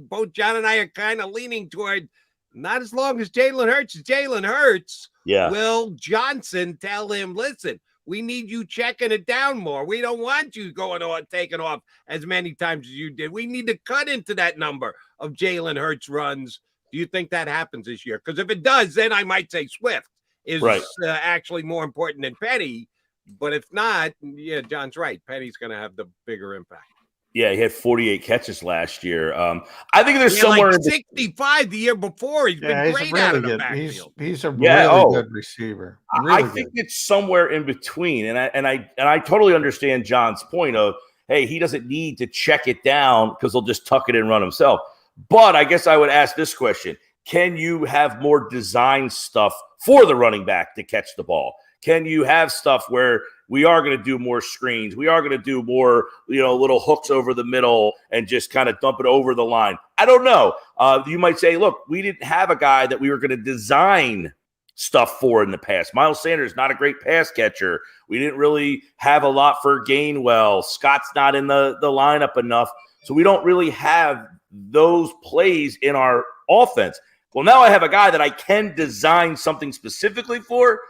Both John and I are kind of leaning toward not as long as Jalen Hurts is Jalen Hurts. Yeah. Will Johnson tell him, listen, we need you checking it down more. We don't want you going on, taking off as many times as you did. We need to cut into that number of Jalen Hurts runs. Do you think that happens this year? Because if it does, then I might say Swift is actually more important than Penny. But if not, yeah, John's right. Penny's going to have the bigger impact. Yeah, he had 48 catches last year. I think there's somewhere like 65 the year before. He's been great really out of the good. backfield. He's a really good receiver. Really I think it's somewhere in between, and I totally understand John's point of, hey, he doesn't need to check it down because he'll just tuck it and run himself. But I guess I would ask this question: can you have more design stuff for the running back to catch the ball? Can you have stuff where we are going to do more screens? We are going to do more, little hooks over the middle and just kind of dump it over the line. I don't know. You might say, look, we didn't have a guy that we were going to design stuff for in the past. Miles Sanders, not a great pass catcher. We didn't really have a lot for Gainwell. Scott's not in the lineup enough. So we don't really have those plays in our offense. Well, now I have a guy that I can design something specifically for.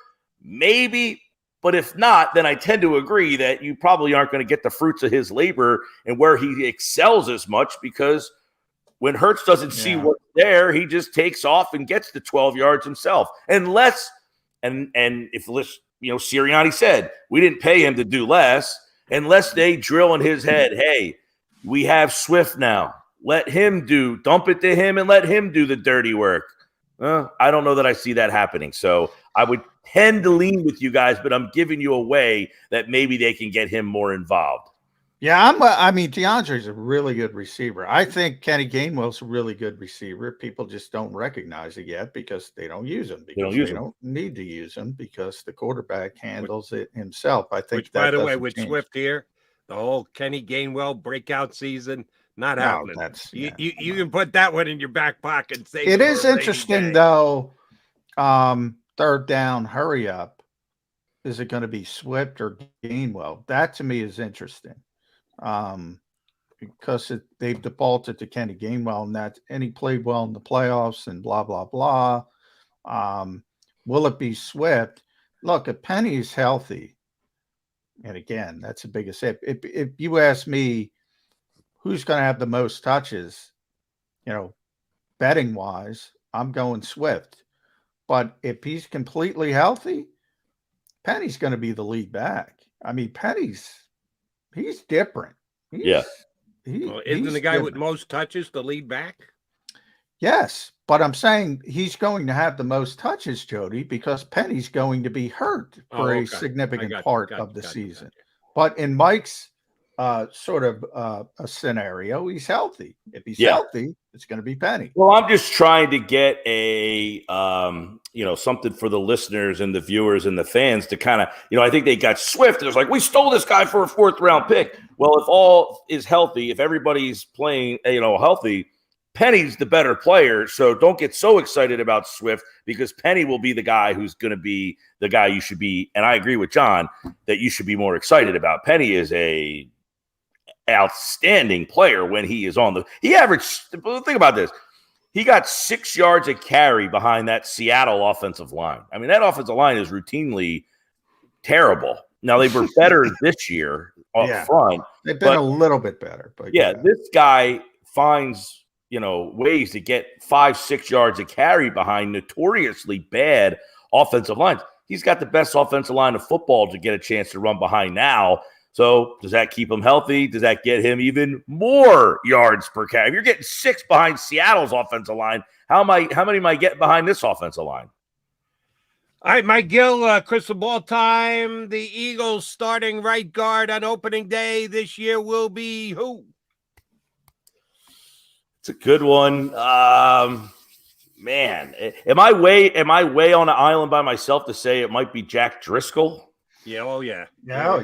Maybe, but if not, then I tend to agree that you probably aren't going to get the fruits of his labor and where he excels as much, because when Hurts doesn't see what's there, he just takes off and gets the 12 yards himself. Unless, and if Sirianni said we didn't pay him to do less, unless they drill in his head, hey, we have Swift now. Let him dump it to him and let him do the dirty work. I don't know that I see that happening. So I would tend to lean with you guys, but I'm giving you a way that maybe they can get him more involved. Yeah, DeAndre's a really good receiver. I think Kenny Gainwell's a really good receiver. People just don't recognize it yet because they don't use him. Because they don't need to use him because the quarterback handles it himself. I think. Which, by the way, with Swift here, the whole Kenny Gainwell breakout season, Not No, happening. that's You can put that one in your back pocket and save it. for Is a rainy interesting day. though. Third down, hurry up. Is it going to be Swift or Gainwell? That to me is interesting. Because they've defaulted to Kenny Gainwell, and he played well in the playoffs and blah blah blah. Will it be Swift? Look, if Penny's healthy, and again, that's the biggest if you ask me who's going to have the most touches, betting wise, I'm going Swift. But if he's completely healthy, Penny's going to be the lead back. I mean, he's different. Yeah. Isn't the guy with most touches the lead back? Yes, but I'm saying he's going to have the most touches, Jody, because Penny's going to be hurt for a significant part of the season. But in Mike's sort of a scenario, he's healthy. If he's healthy, it's going to be Penny. Well, I'm just trying to get a something for the listeners and the viewers and the fans to kind of, I think they got Swift. It was like, we stole this guy for a 4th round pick. Well, if all is healthy, if everybody's playing, healthy, Penny's the better player. So don't get so excited about Swift, because Penny will be the guy who's going to be the guy you should be. And I agree with John that you should be more excited about. Penny is a outstanding player when he is on he averaged, think about this. He got 6 yards a carry behind that Seattle offensive line. I mean, that offensive line is routinely terrible. Now, they were better this year up front. They've been a little bit better. But this guy finds, ways to get 5-6 yards a carry behind notoriously bad offensive lines. He's got the best offensive line of football to get a chance to run behind now. So does that keep him healthy? Does that get him even more yards per carry? If you're getting 6 behind Seattle's offensive line, how many am I getting behind this offensive line? All right, Mike Gill, crystal ball time. The Eagles starting right guard on opening day this year will be who? It's a good one. Man, am I way on an island by myself to say it might be Jack Driscoll? Yeah, yeah.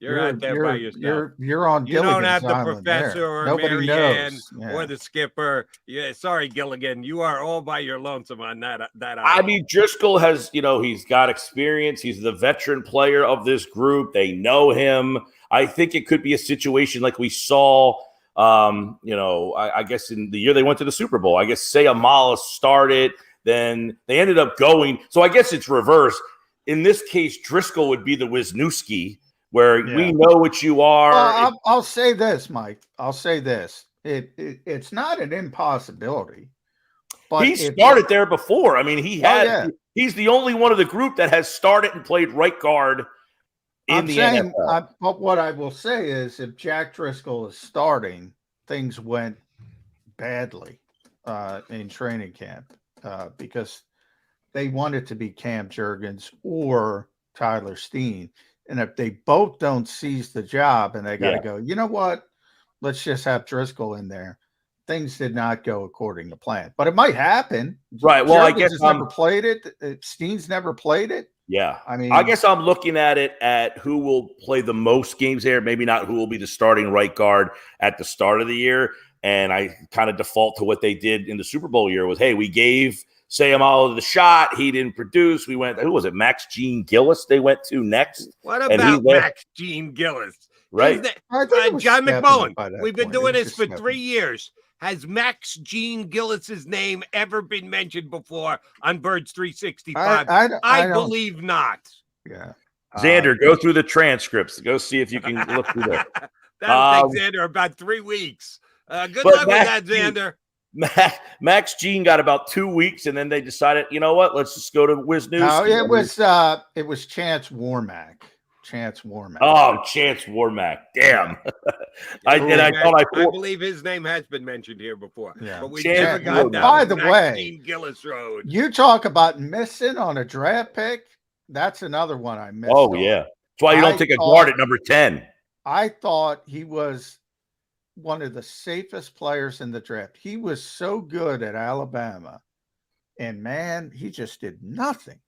You're out there by yourself. You're on You don't have the Island professor there. or Nobody Mary knows. Ann or the skipper. Yeah, sorry, Gilligan. You are all by your lonesome on that island. I mean, Driscoll has, he's got experience. He's the veteran player of this group. They know him. I think it could be a situation like we saw, I guess in the year they went to the Super Bowl. I guess Sayamala started, then they ended up going. So I guess it's reverse. In this case, Driscoll would be the Wisniewski, where we know what you are. I'll say this, Mike. I'll say this. It's not an impossibility. But he started there before. I mean, he's the only one of the group that has started and played right guard in the NFL. But what I will say is, if Jack Driscoll is starting, things went badly in training camp because they wanted to be Cam Jurgens or Tyler Steen. And if they both don't seize the job and they got to go, you know what? Let's just have Driscoll in there. Things did not go according to plan, but it might happen. Right. Well, Jurgens I guess has never played it. Steen's never played it. Yeah. I mean, I guess I'm looking at it at who will play the most games there. Maybe not who will be the starting right guard at the start of the year. And I kind of default to what they did in the Super Bowl year was, hey, we gave Sayamala the shot. He didn't produce. We went, who was it? Max Gene Gillis they went to next. What about Max Gene Gillis? Right. John McMullen. We've been doing this for 3 years. Has Max Gene Gillis's name ever been mentioned before on Birds 365? I believe not. Yeah. Xander, go through the transcripts. Go see if you can look through there. That'll take Xander about 3 weeks. Good luck with that, Xander. Max Gene got about 2 weeks, and then they decided, you know what? Let's just go to Wisniewski. No, it was Chance Warmack. Oh, Chance Warmack. Damn. I believe his name has been mentioned here before. Yeah. But we never got down By the Max way, Gene Gillis Road. You talk about missing on a draft pick. That's another one I missed. Oh, yeah. That's why you don't take a guard at number 10. I thought he was one of the safest players in the draft. He was so good at Alabama. And, man, he just did nothing.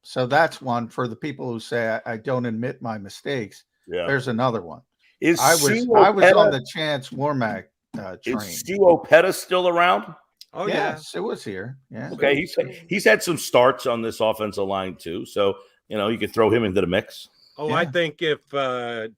So that's one for the people who say I don't admit my mistakes. Yeah. There's another one. I was on the Chance Warmack train. Is Stu Opeta still around? Oh yeah, Sue was here. Yeah. Okay, he's had some starts on this offensive line too, so you could throw him into the mix. Oh, yeah. I think if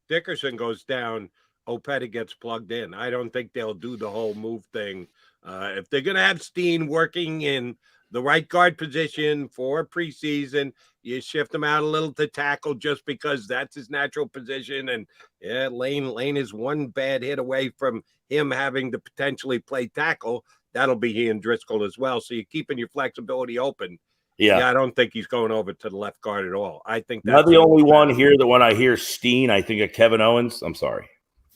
Dickerson goes down, Opeta gets plugged in. I don't think they'll do the whole move thing. If they're going to have Steen working in the right guard position for preseason, you shift him out a little to tackle just because that's his natural position. And yeah, Lane is one bad hit away from him having to potentially play tackle. That'll be he and Driscoll as well. So you're keeping your flexibility open. Yeah, I don't think he's going over to the left guard at all. I think that's not the only one here that when I hear Steen, I think of Kevin Owens. I'm sorry.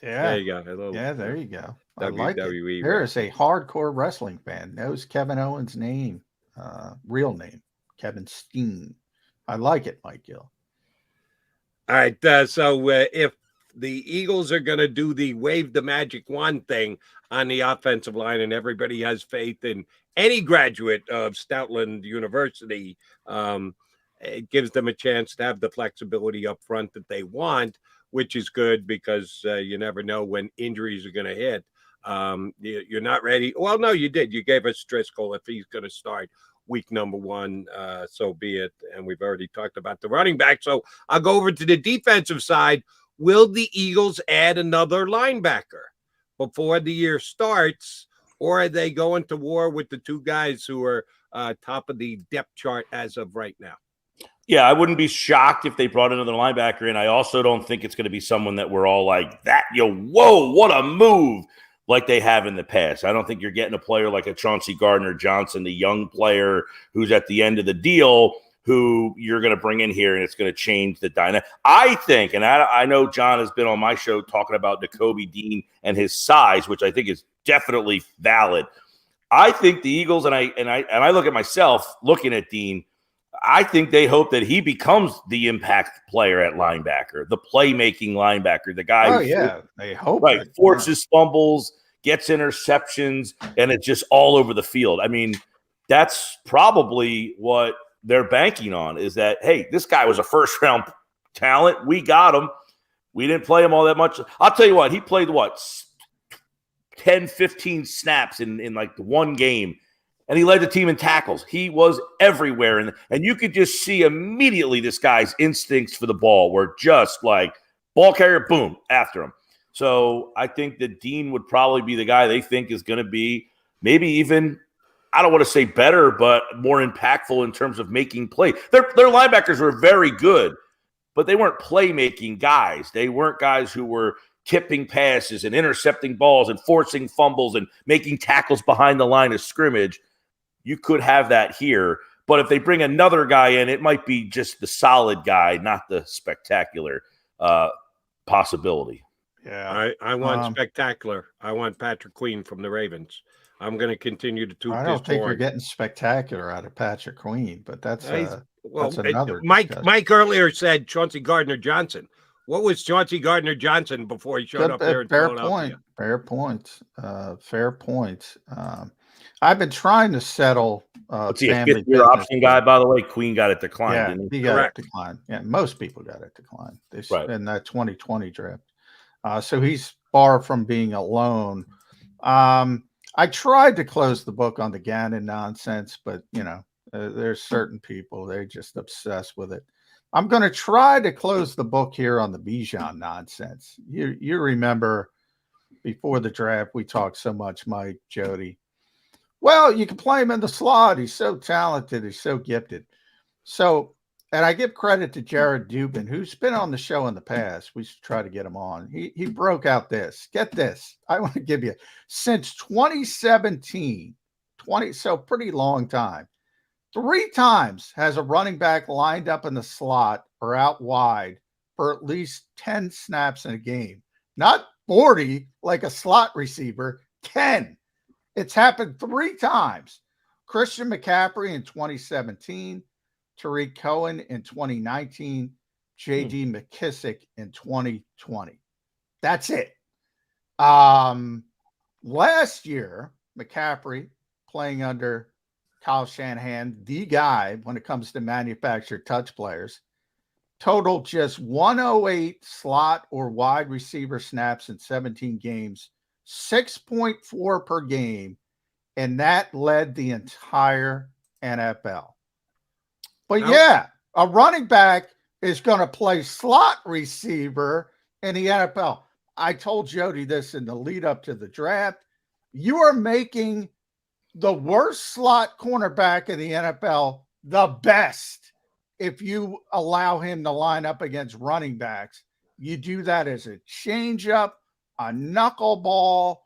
Yeah, there you go. Yeah, there you go. I WWE, like it. There is a hardcore wrestling fan knows Kevin Owens' name, real name, Kevin Steen. I like it, Mike Gill. All right, so if the Eagles are going to do the wave the magic wand thing on the offensive line, and everybody has faith in any graduate of Stoutland University, it gives them a chance to have the flexibility up front that they want, which is good because you never know when injuries are going to hit. You're not ready. Well, no, you did. You gave us Driscoll if he's going to start week number 1, so be it. And we've already talked about the running back. So I'll go over to the defensive side. Will the Eagles add another linebacker before the year starts, or are they going to war with the 2 guys who are top of the depth chart as of right now? Yeah, I wouldn't be shocked if they brought another linebacker in. I also don't think it's going to be someone that we're all like, whoa, what a move, like they have in the past. I don't think you're getting a player like a Chauncey Gardner-Johnson, the young player who's at the end of the deal, who you're going to bring in here and it's going to change the dynamic. I think, and I know John has been on my show talking about Nakobe Dean and his size, which I think is definitely valid. I think the Eagles, and I look at myself looking at Dean, I think they hope that he becomes the impact player at linebacker, the playmaking linebacker, the guy they hope forces fumbles, gets interceptions, and it's just all over the field. I mean, that's probably what they're banking on, is that, hey, this guy was a first-round talent. We got him. We didn't play him all that much. I'll tell you what, he played 10, 15 snaps in like one game, and he led the team in tackles. He was everywhere, and you could just see immediately this guy's instincts for the ball were just like ball carrier, boom, after him. So I think that Dean would probably be the guy they think is going to be maybe even, I don't want to say better, but more impactful in terms of making play. Their linebackers were very good, but they weren't playmaking guys. They weren't guys who were tipping passes and intercepting balls and forcing fumbles and making tackles behind the line of scrimmage. You could have that here, but if they bring another guy in, it might be just the solid guy, not the spectacular possibility. Yeah, I want spectacular. I want Patrick Queen from the Ravens. I'm going to continue to toot this. I don't think you're getting spectacular out of Patrick Queen, but that's another. Mike earlier said Chauncey Gardner-Johnson. What was Chauncey Gardner-Johnn before he showed up there in Philadelphia? Fair point. I've been trying to settle family fifth-year option guy, by the way. Queen got it declined. Yeah, didn't he got it declined. Yeah, most people got it declined in that 2020 draft. So he's far from being alone. I tried to close the book on the Gannon nonsense, but there's certain people, they're just obsessed with it. I'm going to try to close the book here on the Bijan nonsense. You remember before the draft, we talked so much, Mike, Jody. Well, you can play him in the slot. He's so talented. He's so gifted. And I give credit to Jared Dubin, who's been on the show in the past. We should try to get him on. He broke out this. Get this. I want to give you, since 2017, so pretty long time, 3 times has a running back lined up in the slot or out wide for at least 10 snaps in a game. Not 40 like a slot receiver, 10. It's happened 3 times. Christian McCaffrey in 2017, Tariq Cohen in 2019, J.D. McKissick in 2020. That's it. Last year, McCaffrey playing under Kyle Shanahan, the guy when it comes to manufactured touch players, totaled just 108 slot or wide receiver snaps in 17 games, 6.4 per game, and that led the entire NFL. But yeah, a running back is going to play slot receiver in the NFL. I told Jody this in the lead up to the draft. You are making the worst slot cornerback in the NFL the best if you allow him to line up against running backs. You do that as a changeup, a knuckleball.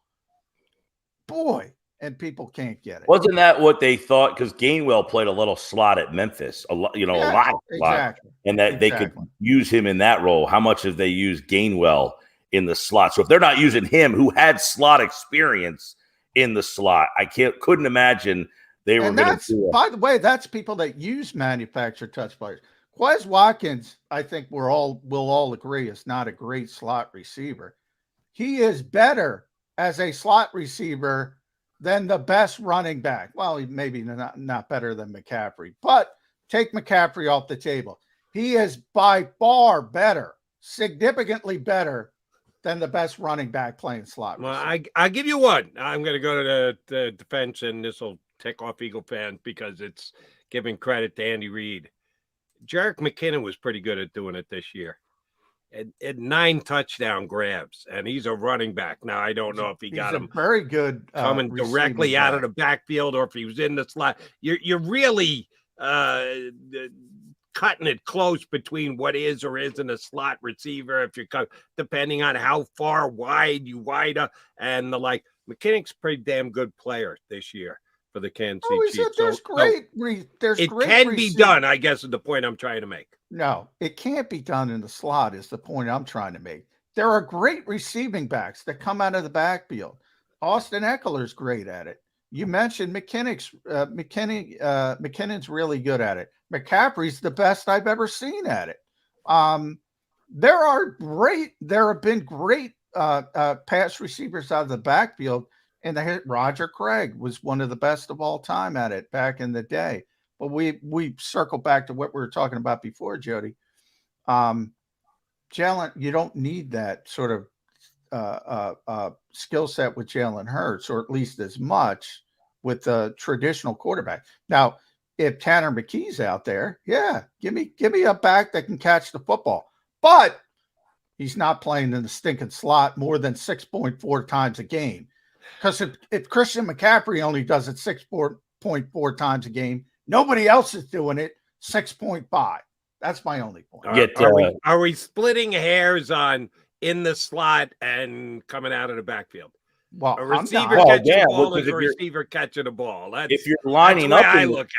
Boy, and people can't get it. Wasn't that what they thought? Because Gainwell played a little slot at Memphis, a lot, a lot of slot, exactly. and that they could use him in that role. How much have they used Gainwell in the slot? So if they're not using him, who had slot experience in the slot, I couldn't imagine they were going to do it. By the way, that's people that use manufactured touch players. Quez Watkins, I think we'll all agree, is not a great slot receiver. He is better as a slot receiver than the best running back. Well, he maybe not better than McCaffrey, but take McCaffrey off the table. He is by far better, significantly better than the best running back playing slot receiver. Well, I'll give you one. I'm going to go to the defense, and this will tick off Eagle fans because it's giving credit to Andy Reid. Jerick McKinnon was pretty good at doing it this year. At 9 touchdown grabs, and he's a running back. Now, I don't know if he got him very good coming directly out of the backfield or if he was in the slot. You're really cutting it close between what is or isn't a slot receiver if you're depending on how far wide you wide up and the like. McKinnon's a pretty damn good player this year for the Kansas City Chiefs. It can be done, I guess, is the point I'm trying to make. No, it can't be done in the slot is the point I'm trying to make. There are great receiving backs that come out of the backfield. Austin Eckler's great at it. You mentioned McKinnon's really good at it. McCaffrey's the best I've ever seen at it. There have been great pass receivers out of the backfield, and Roger Craig was one of the best of all time at it back in the day. But we circle back to what we were talking about before, Jody. Jalen, you don't need that sort of skill set with Jalen Hurts, or at least as much with the traditional quarterback. Now, if Tanner McKee's out there, yeah, give me a back that can catch the football. But he's not playing in the stinking slot more than 6.4 times a game. Because if Christian McCaffrey only does it 6.4 times a game, nobody else is doing it 6.5. That's my only point. Are we splitting hairs on in the slot and coming out of the backfield? Well, a receiver catching the ball is a receiver catching the ball. If you're lining up,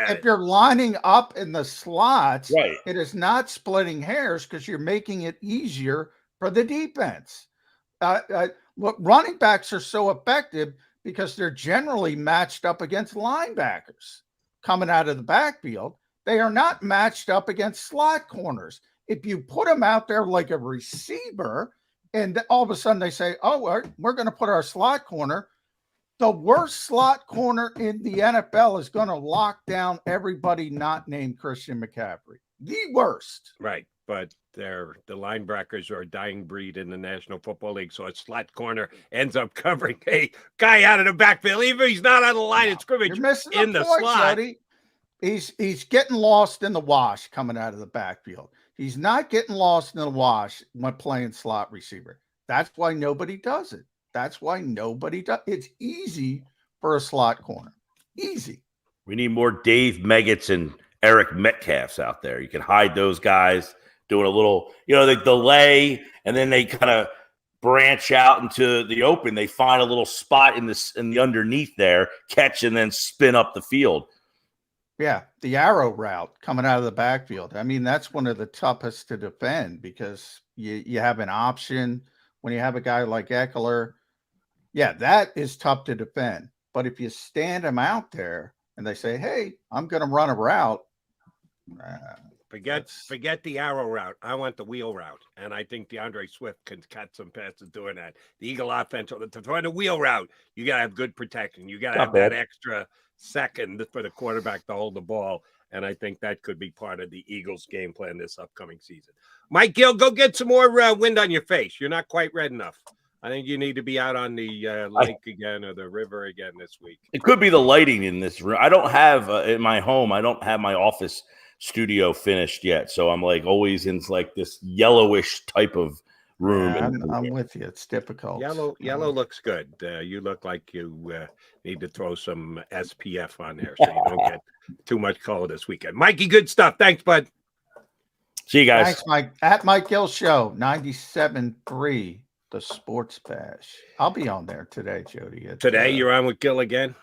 if you're lining up in the slots, right, it is not splitting hairs because you're making it easier for the defense. Running backs are so effective because they're generally matched up against linebackers coming out of the backfield. They are not matched up against slot corners. If you put them out there like a receiver, and all of a sudden they say, oh, we're going to put our slot corner. The worst slot corner in the NFL is going to lock down everybody not named Christian McCaffrey. The worst. Right. But the linebackers are a dying breed in the National Football League. So a slot corner ends up covering a guy out of the backfield. Even if he's not on the line of scrimmage in the slot. Jody. He's getting lost in the wash coming out of the backfield. He's not getting lost in the wash when playing slot receiver. That's why nobody does it. It's easy for a slot corner. Easy. We need more Dave Meggetts and Eric Metcalfs out there. You can hide those guys doing a little, they delay and then they kind of branch out into the open. They find a little spot in the underneath there, catch, and then spin up the field. Yeah, the arrow route coming out of the backfield. I mean, that's one of the toughest to defend because you have an option when you have a guy like Eckler. Yeah, that is tough to defend. But if you stand them out there and they say, hey, I'm going to run a route. Forget the arrow route. I want the wheel route. And I think DeAndre Swift can cut some passes doing that. The Eagle offense, to throw the wheel route, you got to have good protection. You got to have that extra second for the quarterback to hold the ball And I think that could be part of the Eagles' game plan this upcoming season. Mike Gill, go get some more wind on your face. You're not quite red enough. I think you need to be out on the lake again or the river again this week. It could be the lighting in this room. I don't have in my home. I don't have my office studio finished yet, so I'm like always in like this yellowish type of room. Yeah, I'm with you. It's difficult. Yellow looks good. You look like you need to throw some SPF on there so you don't get too much color this weekend. Mikey, good stuff. Thanks, bud. See you guys. Thanks, Mike. At Mike Gill Show, 97.3, the Sports Bash. I'll be on there today, Jody. Today you're on with Gill again?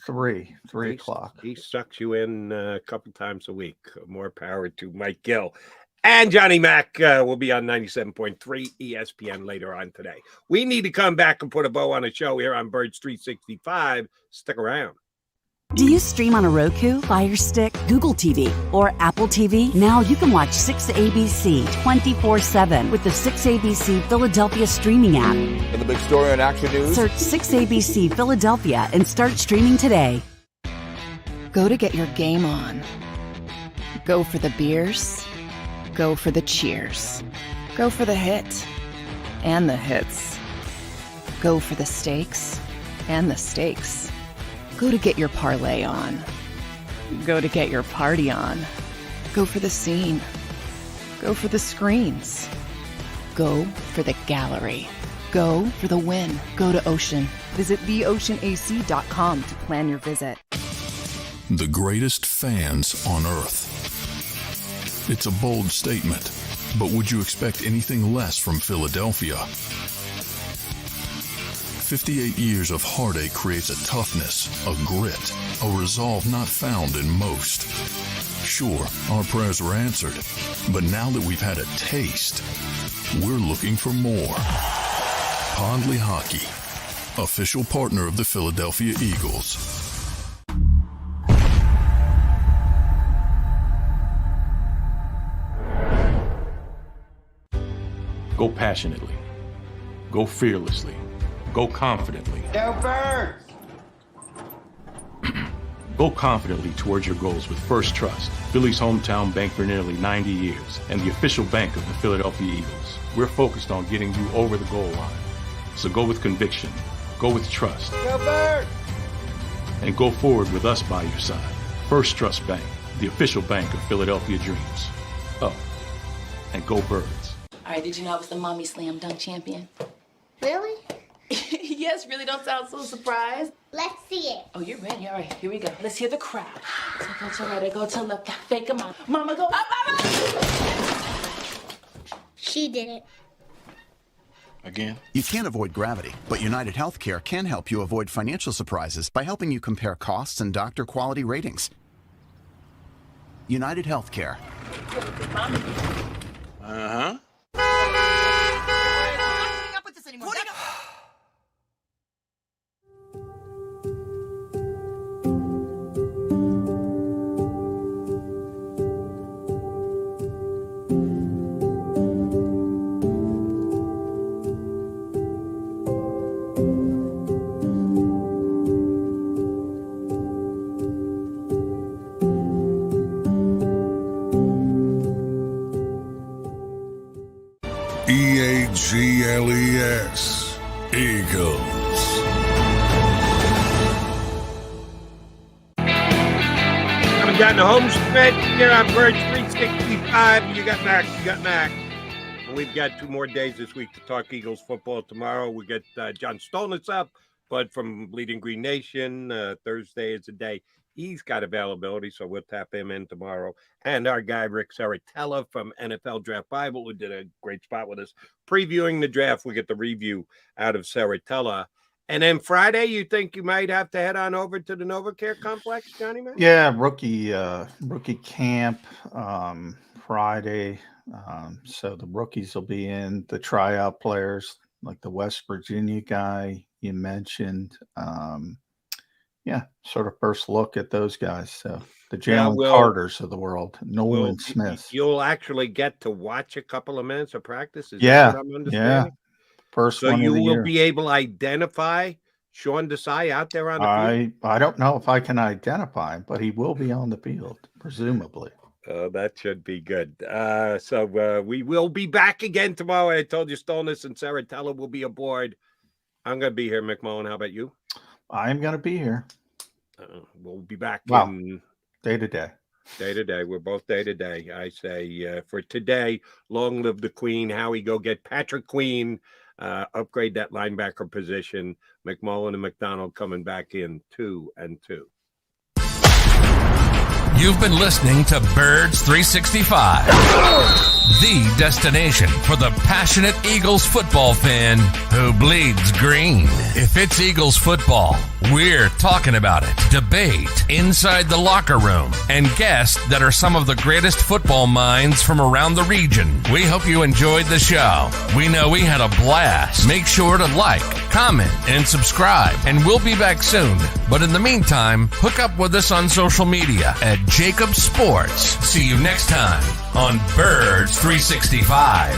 3 o'clock. He sucks you in a couple times a week. More power to Mike Gill. And Johnny Mac will be on 97.3 ESPN later on today. We need to come back and put a bow on a show here on Birds 365. Stick around. Do you stream on a Roku, Fire Stick, Google TV, or Apple TV? Now you can watch 6ABC 24/7 with the 6ABC Philadelphia streaming app. And the big story on Action News? Search 6ABC Philadelphia and start streaming today. Go to get your game on. Go for the beers. Go for the cheers. Go for the hit and the hits. Go for the stakes and the stakes. Go to get your parlay on. Go to get your party on. Go for the scene. Go for the screens. Go for the gallery. Go for the win. Go to Ocean. Visit theoceanac.com to plan your visit. The greatest fans on earth. It's a bold statement, but would you expect anything less from Philadelphia? 58 years of heartache creates a toughness, a grit, a resolve not found in most. Sure, our prayers were answered, but now that we've had a taste, we're looking for more. Pondley Hockey, official partner of the Philadelphia Eagles. Go passionately. Go fearlessly. Go confidently. Go Birds! Go confidently towards your goals with First Trust, Philly's hometown bank for nearly 90 years, and the official bank of the Philadelphia Eagles. We're focused on getting you over the goal line. So go with conviction. Go with trust. Go Birds! And go forward with us by your side. First Trust Bank, the official bank of Philadelphia dreams. Oh, and go Birds. All right, did you know I was the mommy slam dunk champion? Really? Yes, really don't sound so surprised. Let's see it. Oh, you're ready. All right, here we go. Let's hear the crowd. So go to right, I go to left, fake 'em out. Mama, go up, mama! She did it. Again? You can't avoid gravity, but United Healthcare can help you avoid financial surprises by helping you compare costs and doctor quality ratings. United Healthcare. Uh-huh. EAGLES, Eagles. Coming down the home stretch here on Birds 365. You got Mac. And we've got 2 more days this week to talk Eagles football. Tomorrow we get John Stolnitz up, but from Bleeding Green Nation, Thursday is the day he's got availability, so we'll tap him in tomorrow. And our guy, Rick Saratella from NFL Draft Bible, who did a great spot with us. Previewing the draft, we get the review out of Saratella. And then Friday, you think you might have to head on over to the NovaCare complex, Johnny, man? Yeah, rookie camp Friday. So the rookies will be in, the tryout players, like the West Virginia guy you mentioned. Sort of first look at those guys. So the Jalen Carters of the world, Nolan Smith. You'll actually get to watch a couple of minutes of practice. Is that what I'm understanding? First so one you of the will year. be able to identify Sean Desai out there on the field? I don't know if I can identify him, but he will be on the field, presumably. That should be good. So we will be back again tomorrow. I told you Stolness and Saratella will be aboard. I'm going to be here, McMullen. How about you? I'm going to be here. We'll be back in day to day. Day to day. We're both day to day. I say for today, long live the Queen. Howie, go get Patrick Queen. Upgrade that linebacker position. McMullen and McDonald coming back in 2 and 2. You've been listening to Birds 365, the destination for the passionate Eagles football fan who bleeds green. If it's Eagles football, we're talking about it. Debate inside the locker room and guests that are some of the greatest football minds from around the region. We hope you enjoyed the show. We know we had a blast. Make sure to like, comment, and subscribe, and we'll be back soon. But in the meantime, hook up with us on social media at JAKIB Sports. See you next time on Birds 365.